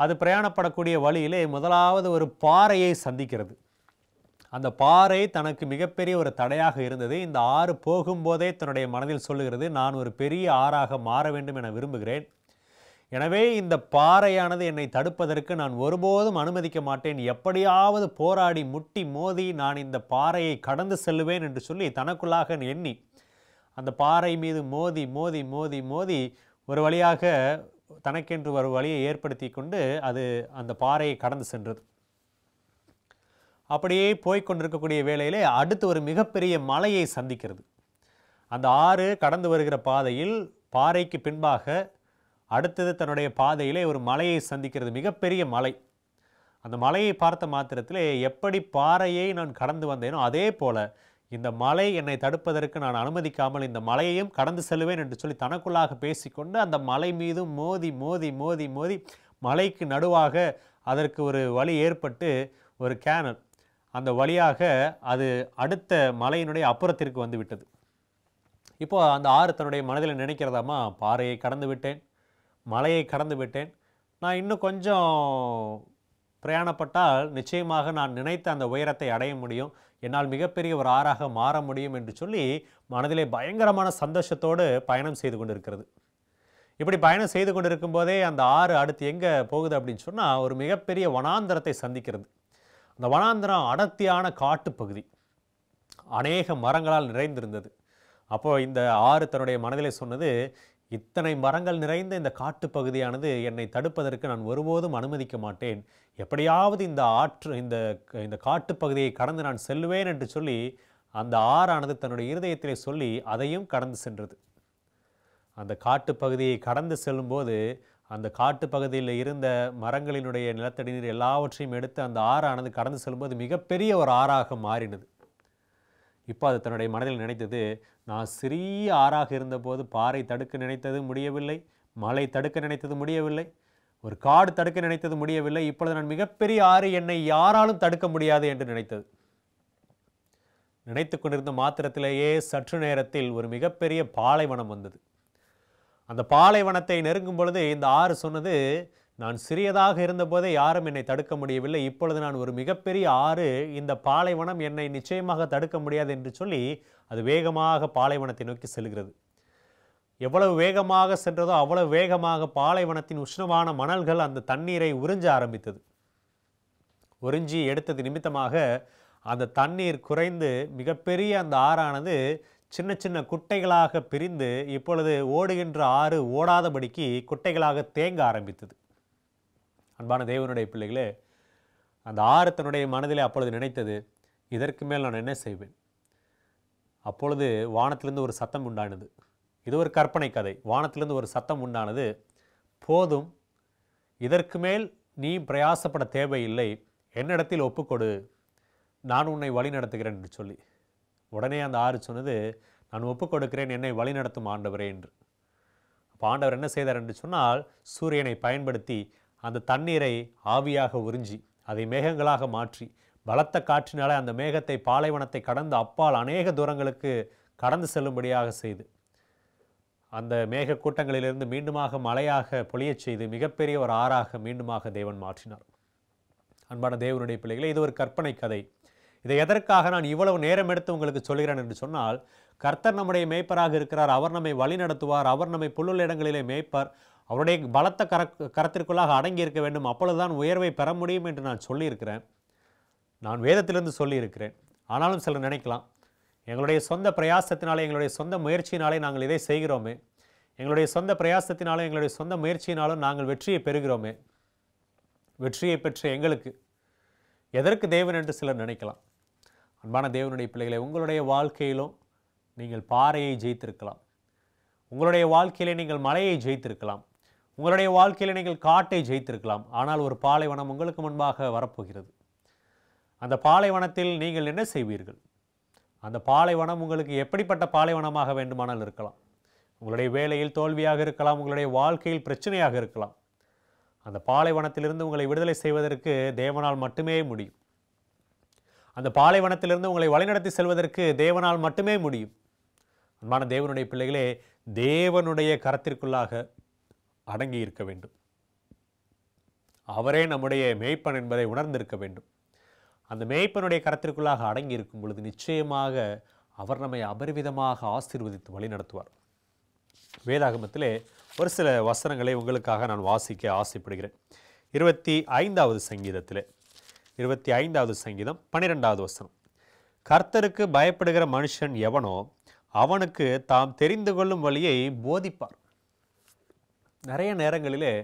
Speaker 3: அது பிரயாணப்படக்கூடிய வழியிலே முதலாவது ஒரு பாறையை சந்திக்கிறது. அந்த பாறை தனக்கு மிகப்பெரிய ஒரு தடையாக இருந்தது. இந்த ஆறு போகும்போதே தன்னுடைய மனதில் சொல்லுகிறது, நான் ஒரு பெரிய ஆறாக மாற வேண்டும் என விரும்புகிறேன். எனவே இந்த பாறையானது என்னை தடுப்பதற்கு நான் ஒருபோதும் அனுமதிக்க மாட்டேன். எப்படியாவது போராடி முட்டி மோதி நான் இந்த பாறையை கடந்து செல்லுவேன் என்று சொல்லி தனக்குள்ளாக எண்ணி அந்த பாறை மீது மோதி மோதி மோதி மோதி ஒரு வழியாக தனக்கென்று ஒரு வழியை ஏற்படுத்தி கொண்டு அது அந்த பாறையை கடந்து சென்றது. அப்படியே போய்கொண்டிருக்கக்கூடிய வேளையிலே அடுத்து ஒரு மிகப்பெரிய மலையை சந்திக்கிறது. அந்த ஆறு கடந்து வருகிற பாதையில் பாறைக்கு பின்பாக அடுத்தது தன்னுடைய பாதையிலே ஒரு மலையை சந்திக்கிறது, மிகப்பெரிய மலை. அந்த மலையை பார்த்த மாத்திரத்திலே எப்படி பாறையை நான் கடந்து வந்தேனோ அதே போல இந்த மலை என்னை தடுப்பதற்கு நான் அனுமதிக்காமல் இந்த மலையையும் கடந்து செல்வேன் என்று சொல்லி தனக்குள்ளாக பேசிக்கொண்டு அந்த மலை மீது மோதி மோதி மோதி மோதி மலைக்கு நடுவாக அதற்கு ஒரு வழி ஏற்பட்டு ஒரு கேனல், அந்த வழியாக அது அடுத்த மலையினுடைய அப்புறத்திற்கு வந்து விட்டது. இப்போ அந்த ஆறு தன்னுடைய மனதில் நினைக்கிறதாமா, பாறையை கடந்து விட்டேன், மலையை கடந்து விட்டேன், நான் இன்னும் கொஞ்சம் பிரயாணப்பட்டால் நிச்சயமாக நான் நினைத்த அந்த உயரத்தை அடைய முடியும், என்னால் மிகப்பெரிய ஒரு ஆறாக மாற முடியும் என்று சொல்லி மனதிலே பயங்கரமான சந்தோஷத்தோடு பயணம் செய்து கொண்டிருக்கிறது. இப்படி பயணம் செய்து கொண்டிருக்கும் போதே அந்த ஆறு அடுத்து எங்கே போகுது அப்படின்னு சொன்னால் ஒரு மிகப்பெரிய வனாந்தரத்தை சந்திக்கிறது. அந்த வனாந்தரம் அடர்த்தியான காட்டுப்பகுதி, அநேக மரங்களால் நிறைந்திருந்தது. அப்போது இந்த ஆறு தன்னுடைய மனதிலே சொன்னது, இத்தனை மரங்கள் நிறைந்த இந்த காட்டுப்பகுதியானது என்னை தடுப்பதற்கு நான் ஒருபோதும் அனுமதிக்க மாட்டேன், எப்படியாவது இந்த காட்டுப்பகுதியை கடந்து நான் செல்வேன் என்று சொல்லி அந்த ஆறானது தன்னுடைய இருதயத்திலே சொல்லி அதையும் கடந்து சென்றது. அந்த காட்டுப்பகுதியை கடந்து செல்லும்போது அந்த காட்டுப்பகுதியில் இருந்த மரங்களினுடைய நிலத்தடி நீர் எல்லாவற்றையும் எடுத்து அந்த ஆறானது கடந்து செல்லும்போது மிகப்பெரிய ஒரு ஆறாக மாறினது. இப்போ அது தன்னுடைய மனதில் நினைத்தது, நான் சிறிய ஆறாக இருந்தபோது பாறை தடுக்க நினைத்தது முடியவில்லை, மலை தடுக்க நினைத்தது முடியவில்லை, ஒரு காடு தடுக்க நினைத்தது முடியவில்லை, இப்பொழுது நான் மிகப்பெரிய ஆறு, என்னை யாராலும் தடுக்க முடியாது என்று நினைத்தது. நினைத்து கொண்டிருந்த மாத்திரத்திலேயே சற்று நேரத்தில் ஒரு மிகப்பெரிய பாலைவனம் வந்தது. அந்த பாலைவனத்தை நெருங்கும் பொழுது இந்த ஆறு சொன்னது, நான் சிறியதாக இருந்தபோதே யாரும் என்னை தடுக்க முடியவில்லை, இப்பொழுது நான் ஒரு மிகப்பெரிய ஆறு, இந்த பாலைவனம் என்னை நிச்சயமாக தடுக்க முடியாது என்று சொல்லி அது வேகமாக பாலைவனத்தை நோக்கி செல்கிறது. எவ்வளவு வேகமாக சென்றதோ அவ்வளவு வேகமாக பாலைவனத்தின் உஷ்ணமான மணல்கள் அந்த தண்ணீரை உறிஞ்ச ஆரம்பித்தது. உறிஞ்சி எடுத்தது நிமித்தமாக அந்த தண்ணீர் குறைந்து மிகப்பெரிய அந்த ஆறானது சின்ன சின்ன குட்டைகளாக பிரிந்து இப்பொழுது ஓடுகின்ற ஆறு ஓடாதபடிக்கு குட்டைகளாக தேங்க ஆரம்பித்தது. அன்பான தேவனுடைய பிள்ளைகளே, அந்த ஆறு தன்னுடைய மனதிலே அப்பொழுது நினைத்தது, இதற்கு மேல் நான் என்ன செய்வேன்? அப்பொழுது வானத்திலிருந்து ஒரு சத்தம் உண்டானது. இது ஒரு கற்பனை கதை. வானத்திலிருந்து ஒரு சத்தம் உண்டானது, போதும், இதற்கு மேல் நீ பிரயாசப்பட தேவையில்லை, என்னிடத்தில் ஒப்புக்கொடு, நான் உன்னை வழி நடத்துகிறேன் என்று சொல்லி. உடனே அந்த ஆறு சொன்னது, நான் ஒப்புக் கொடுக்கிறேன், என்னை வழி நடத்தும் ஆண்டவரே என்று. அப்போ ஆண்டவர் என்ன செய்தார் என்று சொன்னால், சூரியனை பயன்படுத்தி அந்த தண்ணீரை ஆவியாக உறிஞ்சி அதை மேகங்களாக மாற்றி பலத்த காற்றினாலே அந்த மேகத்தை பாலைவனத்தை கடந்து அப்பால் அநேக தூரங்களுக்கு கடந்து செல்லும்படியாக செய்து அந்த மேக கூட்டங்களிலிருந்து மீண்டுமாக மழையாக பொழியச் செய்து மிகப்பெரிய ஒரு ஆறாக மீண்டுமாக தேவன் மாற்றினார். அன்பான தேவனுடைய பிள்ளைகளே, இது ஒரு கற்பனை கதை. இதை எதற்காக நான் இவ்வளவு நேரம் எடுத்து உங்களுக்கு சொல்கிறேன் என்று சொன்னால், கர்த்தர் நம்முடைய மேய்ப்பராக இருக்கிறார், அவர் நம்மை வழி நடத்துவார், அவர் நம்மை புல்லுள்ள இடங்களிலே மேய்ப்பார், அவருடைய பலத்த கரத்திற்குள்ளாக அடங்கி இருக்க வேண்டும், அப்பொழுதுதான் உயர்வை பெற முடியும் என்று நான் சொல்லியிருக்கிறேன். நான் வேதத்திலிருந்து சொல்லியிருக்கிறேன். ஆனாலும் சிலர் நினைக்கலாம், எங்களுடைய சொந்த பிரயாசத்தினாலே எங்களுடைய சொந்த முயற்சியினாலே நாங்கள் இதை செய்கிறோமே, எங்களுடைய சொந்த பிரயாசத்தினாலும் எங்களுடைய சொந்த முயற்சியினாலும் நாங்கள் வெற்றியை பெறுகிறோமே, வெற்றியை பெற்ற எங்களுக்கு எதற்கு தேவன் என்று சிலர் நினைக்கலாம். அன்பான தேவனுடைய பிள்ளைகளை, உங்களுடைய வாழ்க்கையிலும் நீங்கள் பாறையை ஜெயித்திருக்கலாம், உங்களுடைய வாழ்க்கையிலே நீங்கள் மலையை ஜெயித்திருக்கலாம், உங்களுடைய வாழ்க்கையில் நீங்கள் காட்டை ஜெயித்திருக்கலாம். ஆனால் ஒரு பாலைவனம் உங்களுக்கு முன்பாக வரப்போகிறது. அந்த பாலைவனத்தில் நீங்கள் என்ன செய்வீர்கள்? அந்த பாலைவனம் உங்களுக்கு எப்படிப்பட்ட பாலைவனமாக வேண்டுமானால் இருக்கலாம். உங்களுடைய வேலையில் தோல்வியாக இருக்கலாம், உங்களுடைய வாழ்க்கையில் பிரச்சனையாக இருக்கலாம். அந்த பாலைவனத்திலிருந்து உங்களை விடுதலை செய்வதற்கு தேவனால் மட்டுமே முடியும். அந்த பாலைவனத்திலிருந்து உங்களை வழிநடத்தி செல்வதற்கு தேவனால் மட்டுமே முடியும். அன்பான தேவனுடைய பிள்ளைகளே, தேவனுடைய கரத்திற்குள்ளாக அடங்கி இருக்க வேண்டும். அவரே நம்முடைய மேய்ப்பன் என்பதை உணர்ந்திருக்க வேண்டும். அந்த மேய்ப்பனுடைய கரத்திற்குள்ளாக அடங்கி இருக்கும் பொழுது நிச்சயமாக அவர் நம்மை அபரிவிதமாக ஆசீர்வதித்து வழி நடத்துவார். வேதாகமத்திலே ஒரு சில வசனங்களை உங்களுக்காக நான் வாசிக்க ஆசைப்படுகிறேன். 25வது சங்கீதத்திலே 25வது சங்கீதம் 12வது வசனம். கர்த்தருக்கு பயப்படுகிற மனுஷன் எவனோ அவனுக்கு தாம் தெரிந்து கொள்ளும் வழியை போதிப்பார். நிறைய நேரங்களிலே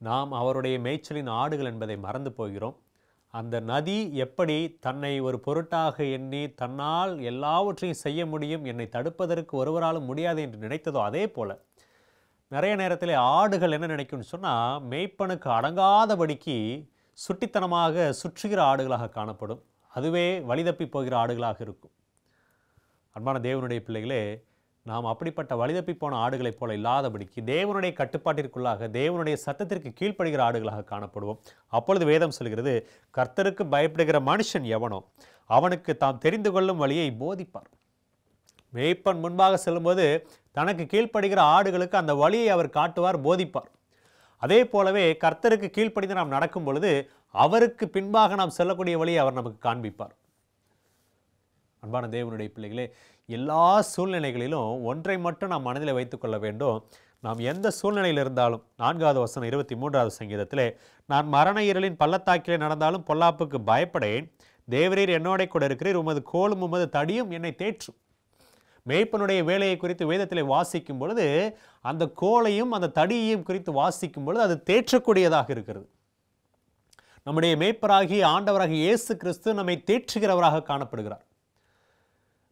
Speaker 3: நாம் அவருடைய மேய்ச்சலின் ஆடுகள் என்பதை மறந்து போகிறோம். அந்த நதி எப்படி தன்னை ஒரு பொருட்டாக எண்ணி தன்னால் எல்லாவற்றையும் செய்ய முடியும், என்னை தடுப்பதற்கு ஒருவராலும் முடியாது என்று நினைத்ததோ அதே போல நிறைய நேரத்தில் ஆடுகள் என்ன நினைக்கும்னு சொன்னால் மேய்ப்பனுக்கு அடங்காதபடிக்கு சுட்டித்தனமாக சுற்றுகிற ஆடுகளாக காணப்படும். அதுவே வழிதப்பி போகிற ஆடுகளாக இருக்கும். அன்பான தேவனுடைய பிள்ளைகளே, நாம் அப்படிப்பட்ட வழிதப்பி போன ஆடுகளைப் போல இல்லாதபடிக்கு தேவனுடைய கட்டுப்பாட்டிற்குள்ளாக தேவனுடைய சத்தத்திற்கு கீழ்ப்படுகிற ஆடுகளாக காணப்படுவோம். அப்பொழுது வேதம் சொல்கிறது, கர்த்தருக்கு பயப்படுகிற மனுஷன் எவனோ அவனுக்கு தாம் தெரிந்து கொள்ளும் வழியை போதிப்பார். மேய்ப்பன் முன்பாக செல்லும்போது தனக்கு கீழ்ப்படுகிற ஆடுகளுக்கு அந்த வழியை அவர் காட்டுவார், போதிப்பார். அதே போலவே கர்த்தருக்கு கீழ்ப்படிந்து நாம் நடக்கும் பொழுது அவருக்கு பின்பாக நாம் செல்லக்கூடிய வழியை அவர் நமக்கு காண்பிப்பார். அன்பான தேவனுடைய பிள்ளைகளே, எல்லா சூழ்நிலைகளிலும் ஒன்றை மட்டும் நாம் மனதில் வைத்துக்கொள்ள வேண்டும். நாம் எந்த சூழ்நிலையில் இருந்தாலும் 4வது வசனம் 23வது சங்கீதத்திலே, நான் மரண இருளின் பள்ளத்தாக்கிலே நடந்தாலும் பொல்லாப்புக்கு பயப்படேன், தேவரீர் என்னோட கூட இருக்கிறீர், உமது கோலும் உமது தடியும் என்னை தேற்றும். மேய்ப்பனுடைய வேலையை குறித்து வேதத்திலே வாசிக்கும் பொழுது அந்த கோலையும் அந்த தடியையும் குறித்து வாசிக்கும் பொழுது அது தேற்றக்கூடியதாக இருக்கிறது. நம்முடைய மேய்ப்பராகிய ஆண்டவராகிய இயேசு கிறிஸ்து நம்மை தேற்றுகிறவராக காணப்படுகிறார்.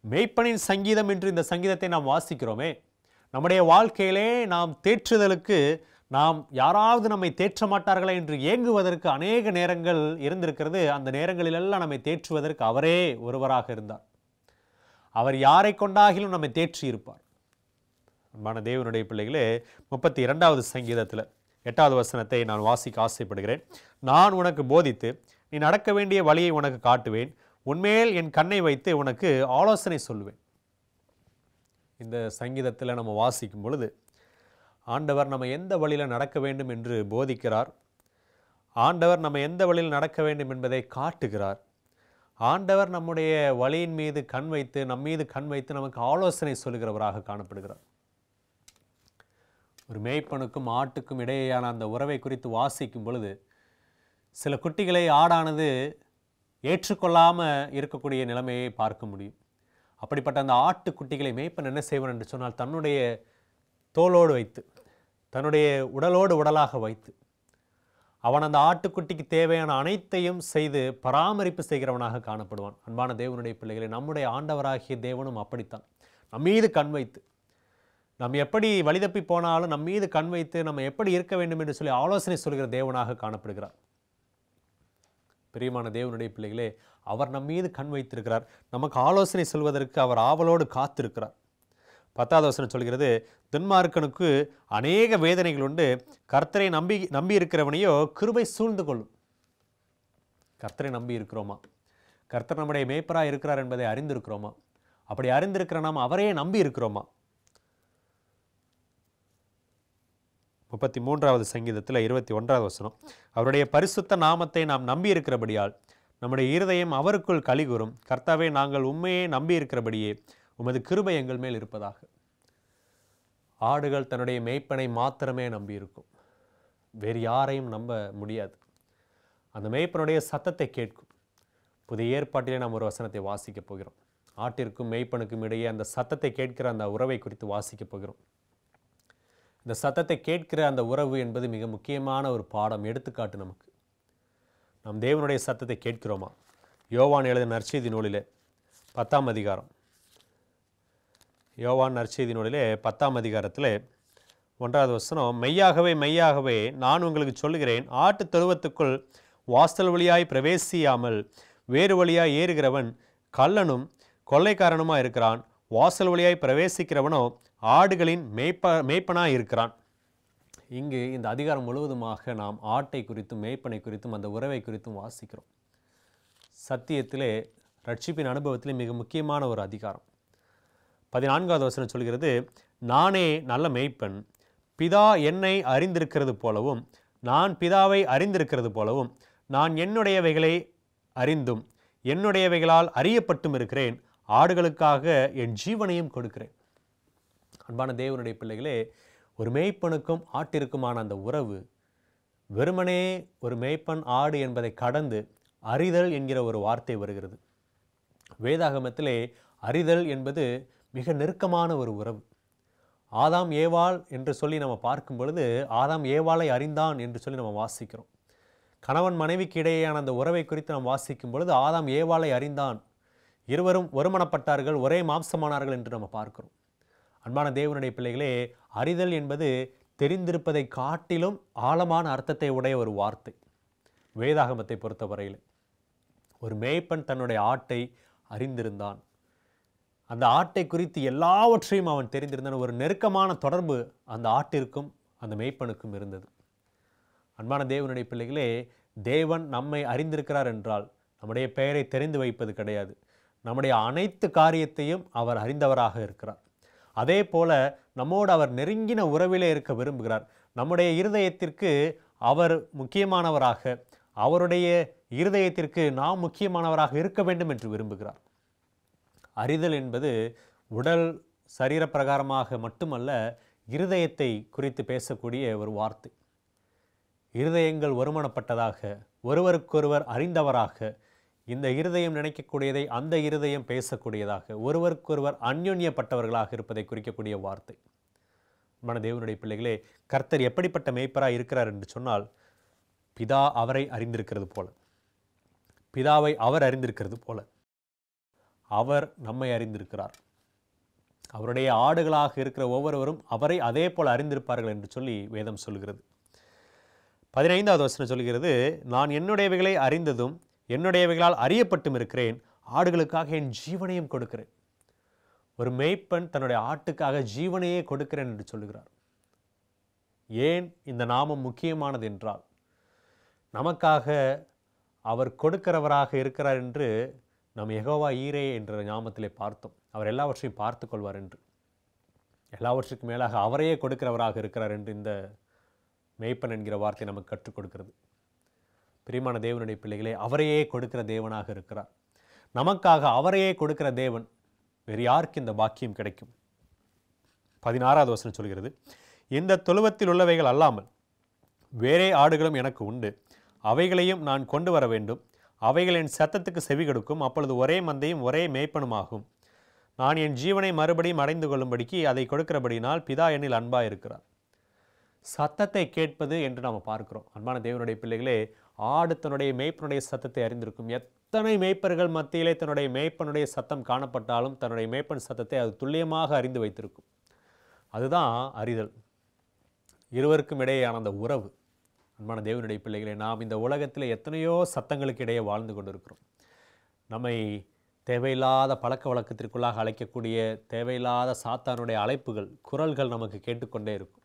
Speaker 3: மேய்ப்பனின் சங்கீதம் என்று இந்த சங்கீதத்தை நாம் வாசிக்கிறோமே, நம்முடைய வாழ்க்கையிலே நாம் தேற்றுதலுக்கு நாம் யாராவது நம்மை தேற்ற மாட்டார்களா என்று ஏங்குவதற்கு அநேக நேரங்கள் இருந்திருக்கிறது. அந்த நேரங்களிலெல்லாம் நம்மை தேற்றுவதற்கு அவரே ஒருவராக இருந்தார். அவர் யாரை கொண்டாகிலும் நம்மை தேற்றி இருப்பார். அன்பான தேவனுடைய பிள்ளைகளே, 32வது சங்கீதத்தில் 8வது வசனத்தை நான் வாசிக்க ஆசைப்படுகிறேன். நான் உனக்கு போதித்து நீ நடக்க வேண்டிய வழியை உனக்கு காட்டுவேன், உன்மேல் என் கண்ணை வைத்து உனக்கு ஆலோசனை சொல்லுவேன். இந்த சங்கீதத்தில் நம்ம வாசிக்கும் பொழுது ஆண்டவர் நம்ம எந்த வழியில் நடக்க வேண்டும் என்று போதிக்கிறார். ஆண்டவர் நம்ம எந்த வழியில் நடக்க வேண்டும் என்பதை காட்டுகிறார். ஆண்டவர் நம்முடைய வழியின் மீது கண் வைத்து நம்மீது கண் வைத்து நமக்கு ஆலோசனை சொல்லுகிறவராக காணப்படுகிறார். ஒரு மேய்ப்பனுக்கும் ஆட்டுக்கும் இடையேயான அந்த உறவை குறித்து வாசிக்கும் பொழுது சில குட்டிகளை ஆடானது ஏற்றுக்கொள்ளாமல் இருக்கக்கூடிய நிலைமையை பார்க்க முடியும். அப்படிப்பட்ட அந்த ஆட்டுக்குட்டிகளை மேய்ப்பன் என்ன செய்வான் என்று சொன்னால், தன்னுடைய தோளோடு வைத்து தன்னுடைய உடலோடு உடலாக வைத்து அவன் அந்த ஆட்டுக்குட்டிக்கு தேவையான அனைத்தையும் செய்து பராமரிப்பு செய்கிறவனாக காணப்படுவான். அன்பான தேவனுடைய பிள்ளைகளை, நம்முடைய ஆண்டவராகிய தேவனும் அப்படித்தான். நம்மீது கண் வைத்து நாம் எப்படி வழிதப்பி போனாலும் நம்மீது கண் வைத்து நம்ம எப்படி இருக்க வேண்டும் என்று சொல்லி ஆலோசனை சொல்கிற தேவனாக காணப்படுகிறார். பிரியமான தேவனுடைய பிள்ளைகளே, அவர் நம்மீது கண் வைத்திருக்கிறார். நமக்கு ஆலோசனை சொல்வதற்கு அவர் ஆவலோடு காத்திருக்கிறார். 10வது வசனம் சொல்கிறது, துன்மார்க்கனுக்கு அநேக வேதனைகள் உண்டு, கர்த்தரை நம்பி இருக்கிறவனையோ கிருபை சூழ்ந்து கொள்ளும். கர்த்தரை நம்பி இருக்கிறோமா? கர்த்தர் நம்முடைய மேய்ப்பராக இருக்கிறார் என்பதை அறிந்திருக்கிறோமா? அப்படி அறிந்திருக்கிற நாம் அவரையே நம்பி இருக்கிறோமா? 33வது சங்கீதத்தில் 21வது வசனம், அவருடைய பரிசுத்த நாமத்தை நாம் நம்பி இருக்கிறபடியால் நம்முடைய இருதயம் அவருக்குள் கலிகூரும், கர்த்தாவே நாங்கள் உண்மையே நம்பி இருக்கிறபடியே உமது கிருபை எங்கள் மேல் இருப்பதாக. ஆடுகள் தன்னுடைய மேய்ப்பனை மாத்திரமே நம்பி இருக்கும், வேறு யாரையும் நம்ப முடியாது. அந்த மேய்ப்பனுடைய சத்தத்தை கேட்கும். புதிய ஏற்பாட்டிலே நாம் ஒரு வசனத்தை வாசிக்கப் போகிறோம். ஆட்டிற்கும் மேய்ப்பனுக்கும் இடையே அந்த சத்தத்தை கேட்கிற அந்த உறவை குறித்து வாசிக்கப் போகிறோம். இந்த சத்தத்தை கேட்கிற அந்த உறவு என்பது மிக முக்கியமான ஒரு பாடம், எடுத்துக்காட்டு நமக்கு. நாம் தேவனுடைய சத்தத்தை கேட்கிறோமா? யோவான் எழுதின நற்செய்தி நூலிலே 10ஆம் அதிகாரம், யோவான் நற்செய்தி நூலிலே 10ஆம் அதிகாரத்தில் 1வது வசனம், மெய்யாகவே மெய்யாகவே நான் உங்களுக்கு சொல்லுகிறேன், ஆட்டு தொழுவத்துக்குள் வாசல் வழியாய் பிரவேசியாமல் வேறு வழியாய் ஏறுகிறவன் கள்ளனும் கொள்ளைக்காரனுமாக இருக்கிறான், வாசல் வழியாய் பிரவேசிக்கிறவனோ ஆடுகளின் மேய்ப்பனாய் இருக்கிறான். இங்கு இந்த அதிகாரம் முழுவதுமாக நாம் ஆட்டை குறித்தும் மேய்ப்பனை குறித்தும் அந்த உறவை குறித்தும் வாசிக்கிறோம். சத்தியத்திலே ரட்சிப்பின் அனுபவத்திலே மிக முக்கியமான ஒரு அதிகாரம். 14வது வசனம் சொல்கிறது, நானே நல்ல மேய்ப்பன், பிதா என்னை அறிந்திருக்கிறது போலவும் நான் பிதாவை அறிந்திருக்கிறது போலவும் நான் என்னுடையவைகளை அறிந்தும் என்னுடையவைகளால் அறியப்பட்டும் இருக்கிறேன். ஆடுகளுக்காக என் ஜீவனையும் கொடுக்கிறேன். அன்பான தேவனுடைய பிள்ளைகளே, ஒரு மேய்ப்பனுக்கும் ஆட்டிற்குமான அந்த உறவு வெறுமனே ஒரு மேய்ப்பன் ஆடு என்பதை கடந்து அறிதல் என்கிற ஒரு வார்த்தை வருகிறது. வேதாகமத்திலே அறிதல் என்பது மிக நெருக்கமான ஒரு உறவு. ஆதாம் ஏவாள் என்று சொல்லி நம்ம பார்க்கும் பொழுது ஆதாம் ஏவாளை அறிந்தான் என்று சொல்லி நம்ம வாசிக்கிறோம். கணவன் மனைவிக்கு இடையேயான அந்த உறவை குறித்து நாம் வாசிக்கும் பொழுது ஆதாம் ஏவாளை அறிந்தான், இருவரும் ஒருமனப்பட்டார்கள், ஒரே மாம்சமானார்கள் என்று நம்ம பார்க்கிறோம். அன்பான தேவனுடைய பிள்ளைகளே, அறிதல் என்பது தெரிந்திருப்பதை காட்டிலும் ஆழமான அர்த்தத்தை உடைய ஒரு வார்த்தை. வேதாகமத்தை பொறுத்தவரையில் ஒரு மேய்ப்பன் தன்னுடைய ஆட்டை அறிந்திருந்தான். அந்த ஆட்டை குறித்து எல்லாவற்றையும் அவன் தெரிந்திருந்தான். ஒரு நெருக்கமான தொடர்பு அந்த ஆட்டிற்கும் அந்த மேய்ப்பனுக்கும் இருந்தது. அன்பான தேவனுடைய பிள்ளைகளே, தேவன் நம்மை அறிந்திருக்கிறார் என்றால் நம்முடைய பெயரை தெரிந்து வைப்பது கிடையாது. நம்முடைய அனைத்து காரியத்தையும் அவர் அறிந்தவராக இருக்கிறார். அதே போல நம்மோடு அவர் நெருங்கின உறவிலே இருக்க விரும்புகிறார். நம்முடைய இருதயத்திற்கு அவர் முக்கியமானவராக, அவருடைய இருதயத்திற்கு நாம் முக்கியமானவராக இருக்க வேண்டும் என்று விரும்புகிறார். அறிதல் என்பது உடல் சரீர பிரகாரமாக மட்டுமல்ல, இருதயத்தை குறித்து பேசக்கூடிய ஒரு வார்த்தை. இருதயங்கள் ஒருமனப்பட்டதாக, ஒருவருக்கொருவர் அறிந்தவராக, இந்த இருதயம் நினைக்கக்கூடியதை அந்த இருதயம் பேசக்கூடியதாக, ஒருவருக்கொருவர் அந்யோன்யப்பட்டவர்களாக இருப்பதை குறிக்கக்கூடிய வார்த்தை. மன தேவனுடைய பிள்ளைகளே, கர்த்தர் எப்படிப்பட்ட மேய்ப்பராக இருக்கிறார் என்று சொன்னால், பிதா அவரை அறிந்திருக்கிறது போல, பிதாவை அவர் அறிந்திருக்கிறது போல அவர் நம்மை அறிந்திருக்கிறார். அவருடைய ஆடுகளாக இருக்கிற ஒவ்வொருவரும் அவரை அதே போல அறிந்திருப்பார்கள் என்று சொல்லி வேதம் சொல்கிறது. 15வது வசனம் சொல்கிறது, நான் என்னுடையவைகளை அறிந்ததும் என்னுடையவைகளால் அறியப்பட்டும் இருக்கிறேன், ஆடுகளுக்காக என் ஜீவனையும் கொடுக்கிறேன். ஒரு மேய்ப்பன் தன்னுடைய ஆட்டுக்காக ஜீவனையே கொடுக்கிறேன் என்று சொல்லுகிறார். ஏன் இந்த நாமம் முக்கியமானது என்றால், நமக்காக அவர் கொடுக்கிறவராக இருக்கிறார் என்று நாம் யெகோவா ஈரே என்ற நாமத்திலே பார்த்தோம். அவர் எல்லாவற்றையும் பார்த்து கொள்வார் என்று, எல்லாவற்றுக்கும் மேலாக அவரையே கொடுக்கிறவராக இருக்கிறார் என்று இந்த மேய்ப்பன் என்கிற வார்த்தை நமக்கு கற்றுக் கொடுக்கிறது. பிரியமான தேவனுடைய பிள்ளைகளே, அவரையே கொடுக்கிற தேவனாக இருக்கிறார். நமக்காக அவரையே கொடுக்கிற தேவன், வேறு யாருக்கு இந்த பாக்கியம் கிடைக்கும்? 16வது வசனம் சொல்கிறது, இந்த தொழுவத்தில் உள்ளவைகள் அல்லாமல் வேறே ஆடுகளும் எனக்கு உண்டு, அவைகளையும் நான் கொண்டு வர வேண்டும். அவைகள் என் சத்தத்துக்கு செவி கொடுக்கும். அப்பொழுது ஒரே மந்தையும் ஒரே மேய்ப்பனுமாகும். நான் என் ஜீவனை மறுபடியும் அடைந்து கொள்ளும்படிக்கு அதை கொடுக்கிறபடினால் பிதா என்னில் அன்பாக இருக்கிறார். சத்தத்தை கேட்பது என்று நாம் பார்க்கிறோம். அன்பான தேவனுடைய பிள்ளைகளே, ஆடு தன்னுடைய மேய்ப்பனுடைய சத்தத்தை அறிந்திருக்கும். எத்தனை மேய்ப்பர்கள் மத்தியிலே தன்னுடைய மேய்ப்பனுடைய சத்தம் காணப்பட்டாலும் தன்னுடைய மேய்ப்பன் சத்தத்தை அது துல்லியமாக அறிந்து வைத்திருக்கும். அதுதான் அறிதல், இருவருக்கும் இடையேயான அந்த உறவு. அன்பான தேவனுடைய பிள்ளைகளே, நாம் இந்த உலகத்தில் எத்தனையோ சத்தங்களுக்கு இடையே வாழ்ந்து கொண்டிருக்கிறோம். நம்மை தேவையில்லாத பழக்க வழக்கத்திற்குள்ளாக அழைக்கக்கூடிய தேவையில்லாத சாத்தானுடைய அழைப்புகள், குரல்கள் நமக்கு கேட்டுக்கொண்டே இருக்கும்.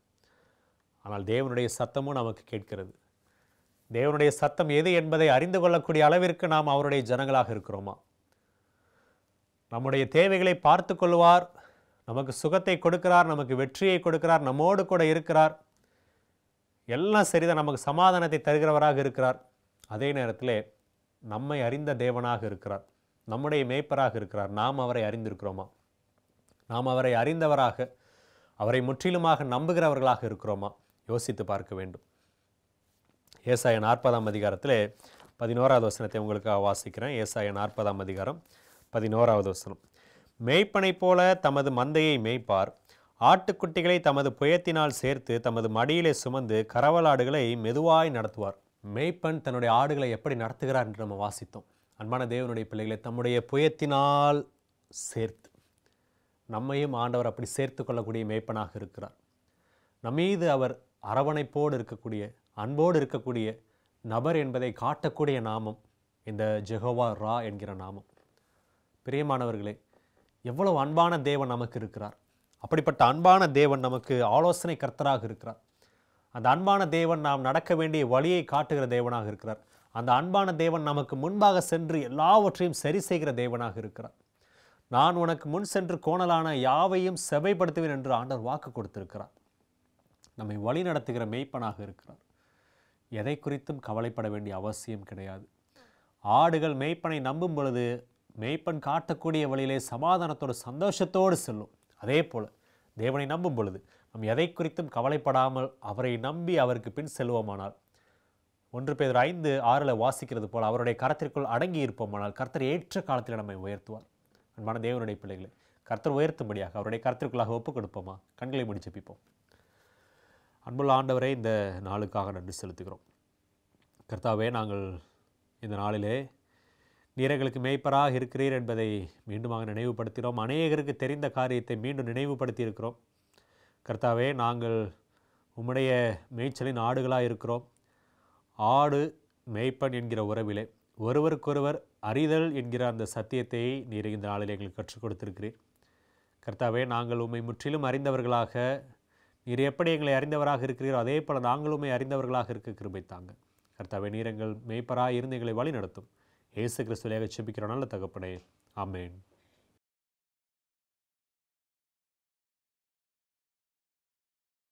Speaker 3: ஆனால் தேவனுடைய சத்தமும் நமக்கு கேட்கிறது. தேவனுடைய சத்தம் எது என்பதை அறிந்து கொள்ளக்கூடிய அளவிற்கு நாம் அவருடைய ஜனங்களாக இருக்கிறோமா? நம்முடைய தேவைகளை பார்த்து கொள்வார், நமக்கு சுகத்தை கொடுக்கிறார், நமக்கு வெற்றியை கொடுக்கிறார், நம்மோடு கூட இருக்கிறார், எல்லாம் சரிதான், நமக்கு சமாதானத்தை தருகிறவராக இருக்கிறார். அதே நேரத்தில் நம்மை அறிந்த தேவனாக இருக்கிறார், நம்முடைய மேய்ப்பராக இருக்கிறார். நாம் அவரை அறிந்திருக்கிறோமா? நாம் அவரை அறிந்தவராக, அவரை முற்றிலுமாக நம்புகிறவர்களாக இருக்கிறோமா? யோசித்து பார்க்க வேண்டும். ஏசாயா 40ஆம் அதிகாரத்தில் 11வது வசனத்தை உங்களுக்காக வாசிக்கிறேன். ஏசாயா 40ஆம் அதிகாரம் 11வது வசனம். மேய்ப்பனை போல தமது மந்தையை மேய்ப்பார், ஆட்டுக்குட்டிகளை தமது புயத்தினால் சேர்த்து தமது மடியிலே சுமந்து கரவலாடுகளை மெதுவாய் நடத்துவார். மேய்ப்பன் தன்னுடைய ஆடுகளை எப்படி நடத்துகிறார் என்று நம்ம வாசித்தோம். அன்பான தேவனுடைய பிள்ளைகளை தம்முடைய புயத்தினால் சேர்த்து, நம்மையும் ஆண்டவர் அப்படி சேர்த்து கொள்ளக்கூடிய மேய்ப்பனாக இருக்கிறார். நம்மீது அவர் அரவணைப்போடு இருக்கக்கூடிய, அன்போடு இருக்கக்கூடிய நபர் என்பதை காட்டக்கூடிய நாமம் இந்த ஜெகோவா ரா என்கிற நாமம். பிரியமானவர்களே, எவ்வளவு அன்பான தேவன் நமக்கு இருக்கிறார். அப்படிப்பட்ட அன்பான தேவன் நமக்கு ஆலோசனை கர்த்தராக இருக்கிறார். அந்த அன்பான தேவன் நாம் நடக்க வேண்டிய வழியை காட்டுகிற தேவனாக இருக்கிறார். அந்த அன்பான தேவன் நமக்கு முன்பாக சென்று எல்லாவற்றையும் சரி செய்கிற தேவனாக இருக்கிறார். நான் உனக்கு முன் சென்று கோணலான யாவையும் செவைப்படுத்துவேன் என்று ஆண்டவர் வாக்கு கொடுத்திருக்கிறார். நம்மை வழி நடத்துகிற மேய்ப்பனாக இருக்கிறார். எதை குறித்தும் கவலைப்பட வேண்டிய அவசியம் கிடையாது. ஆடுகள் மேய்ப்பனை நம்பும் பொழுது மேய்ப்பன் காட்டக்கூடிய வழியிலே சமாதானத்தோடு சந்தோஷத்தோடு செல்லும். அதே போல் தேவனை நம்பும் பொழுது நாம் எதை குறித்தும் கவலைப்படாமல் அவரை நம்பி அவருக்கு பின் செல்வோமானால் 1 பேதுரு 5:6 வாசிக்கிறது போல் அவருடைய கரத்திற்குள் அடங்கி இருப்போமானால் கர்த்தர் ஏற்ற காலத்தில் நம்மை உயர்த்துவார். அன்பான தேவனுடைய பிள்ளைகளை கர்த்தர் உயர்த்தும்படியாக அவருடைய கரத்திற்குள்ளாக ஒப்புக் கொடுப்போமா? கண்களை மூடி ஜெபிப்போம். அன்புள்ள ஆண்டவரே, இந்த நாளுக்காக நன்றி செலுத்துகிறோம். கர்த்தாவே, நாங்கள் இந்த நாளிலே நீர் எங்களுக்கு மேய்ப்பராக இருக்கிறீர் என்பதை மீண்டுமாக நினைவுபடுத்தினோம். அநேகருக்கு தெரிந்த காரியத்தை மீண்டும் நினைவுபடுத்தி இருக்கிறோம். கர்த்தாவே, நாங்கள் உம்முடைய மேய்ச்சலின் ஆடுகளாக இருக்கிறோம். ஆடு மேய்ப்பன் என்கிற உறவிலே ஒருவருக்கொருவர் அறிதல் என்கிற அந்த சத்தியத்தை நீர் இந்த நாளில் எங்களுக்கு கற்றுக் கொடுத்திருக்கிறீர். கர்த்தாவே, நாங்கள் உம்மை முற்றிலும் அறிந்தவர்களாக, நீர் எப்படி எங்களை அறிந்தவராக இருக்கிறீரோ அதே போல் நாங்கள் உம்மை அறிந்தவர்களாக இருக்க கிருபை தாங்க. கர்த்தாவே, நீர் எங்கள் மேய்ப்பராக இருந்து எங்களை வழி நடத்தும். இயேசு கிறிஸ்துவிலே ஜெபிக்கிறோம் நல்ல தகப்பனே, ஆமென்.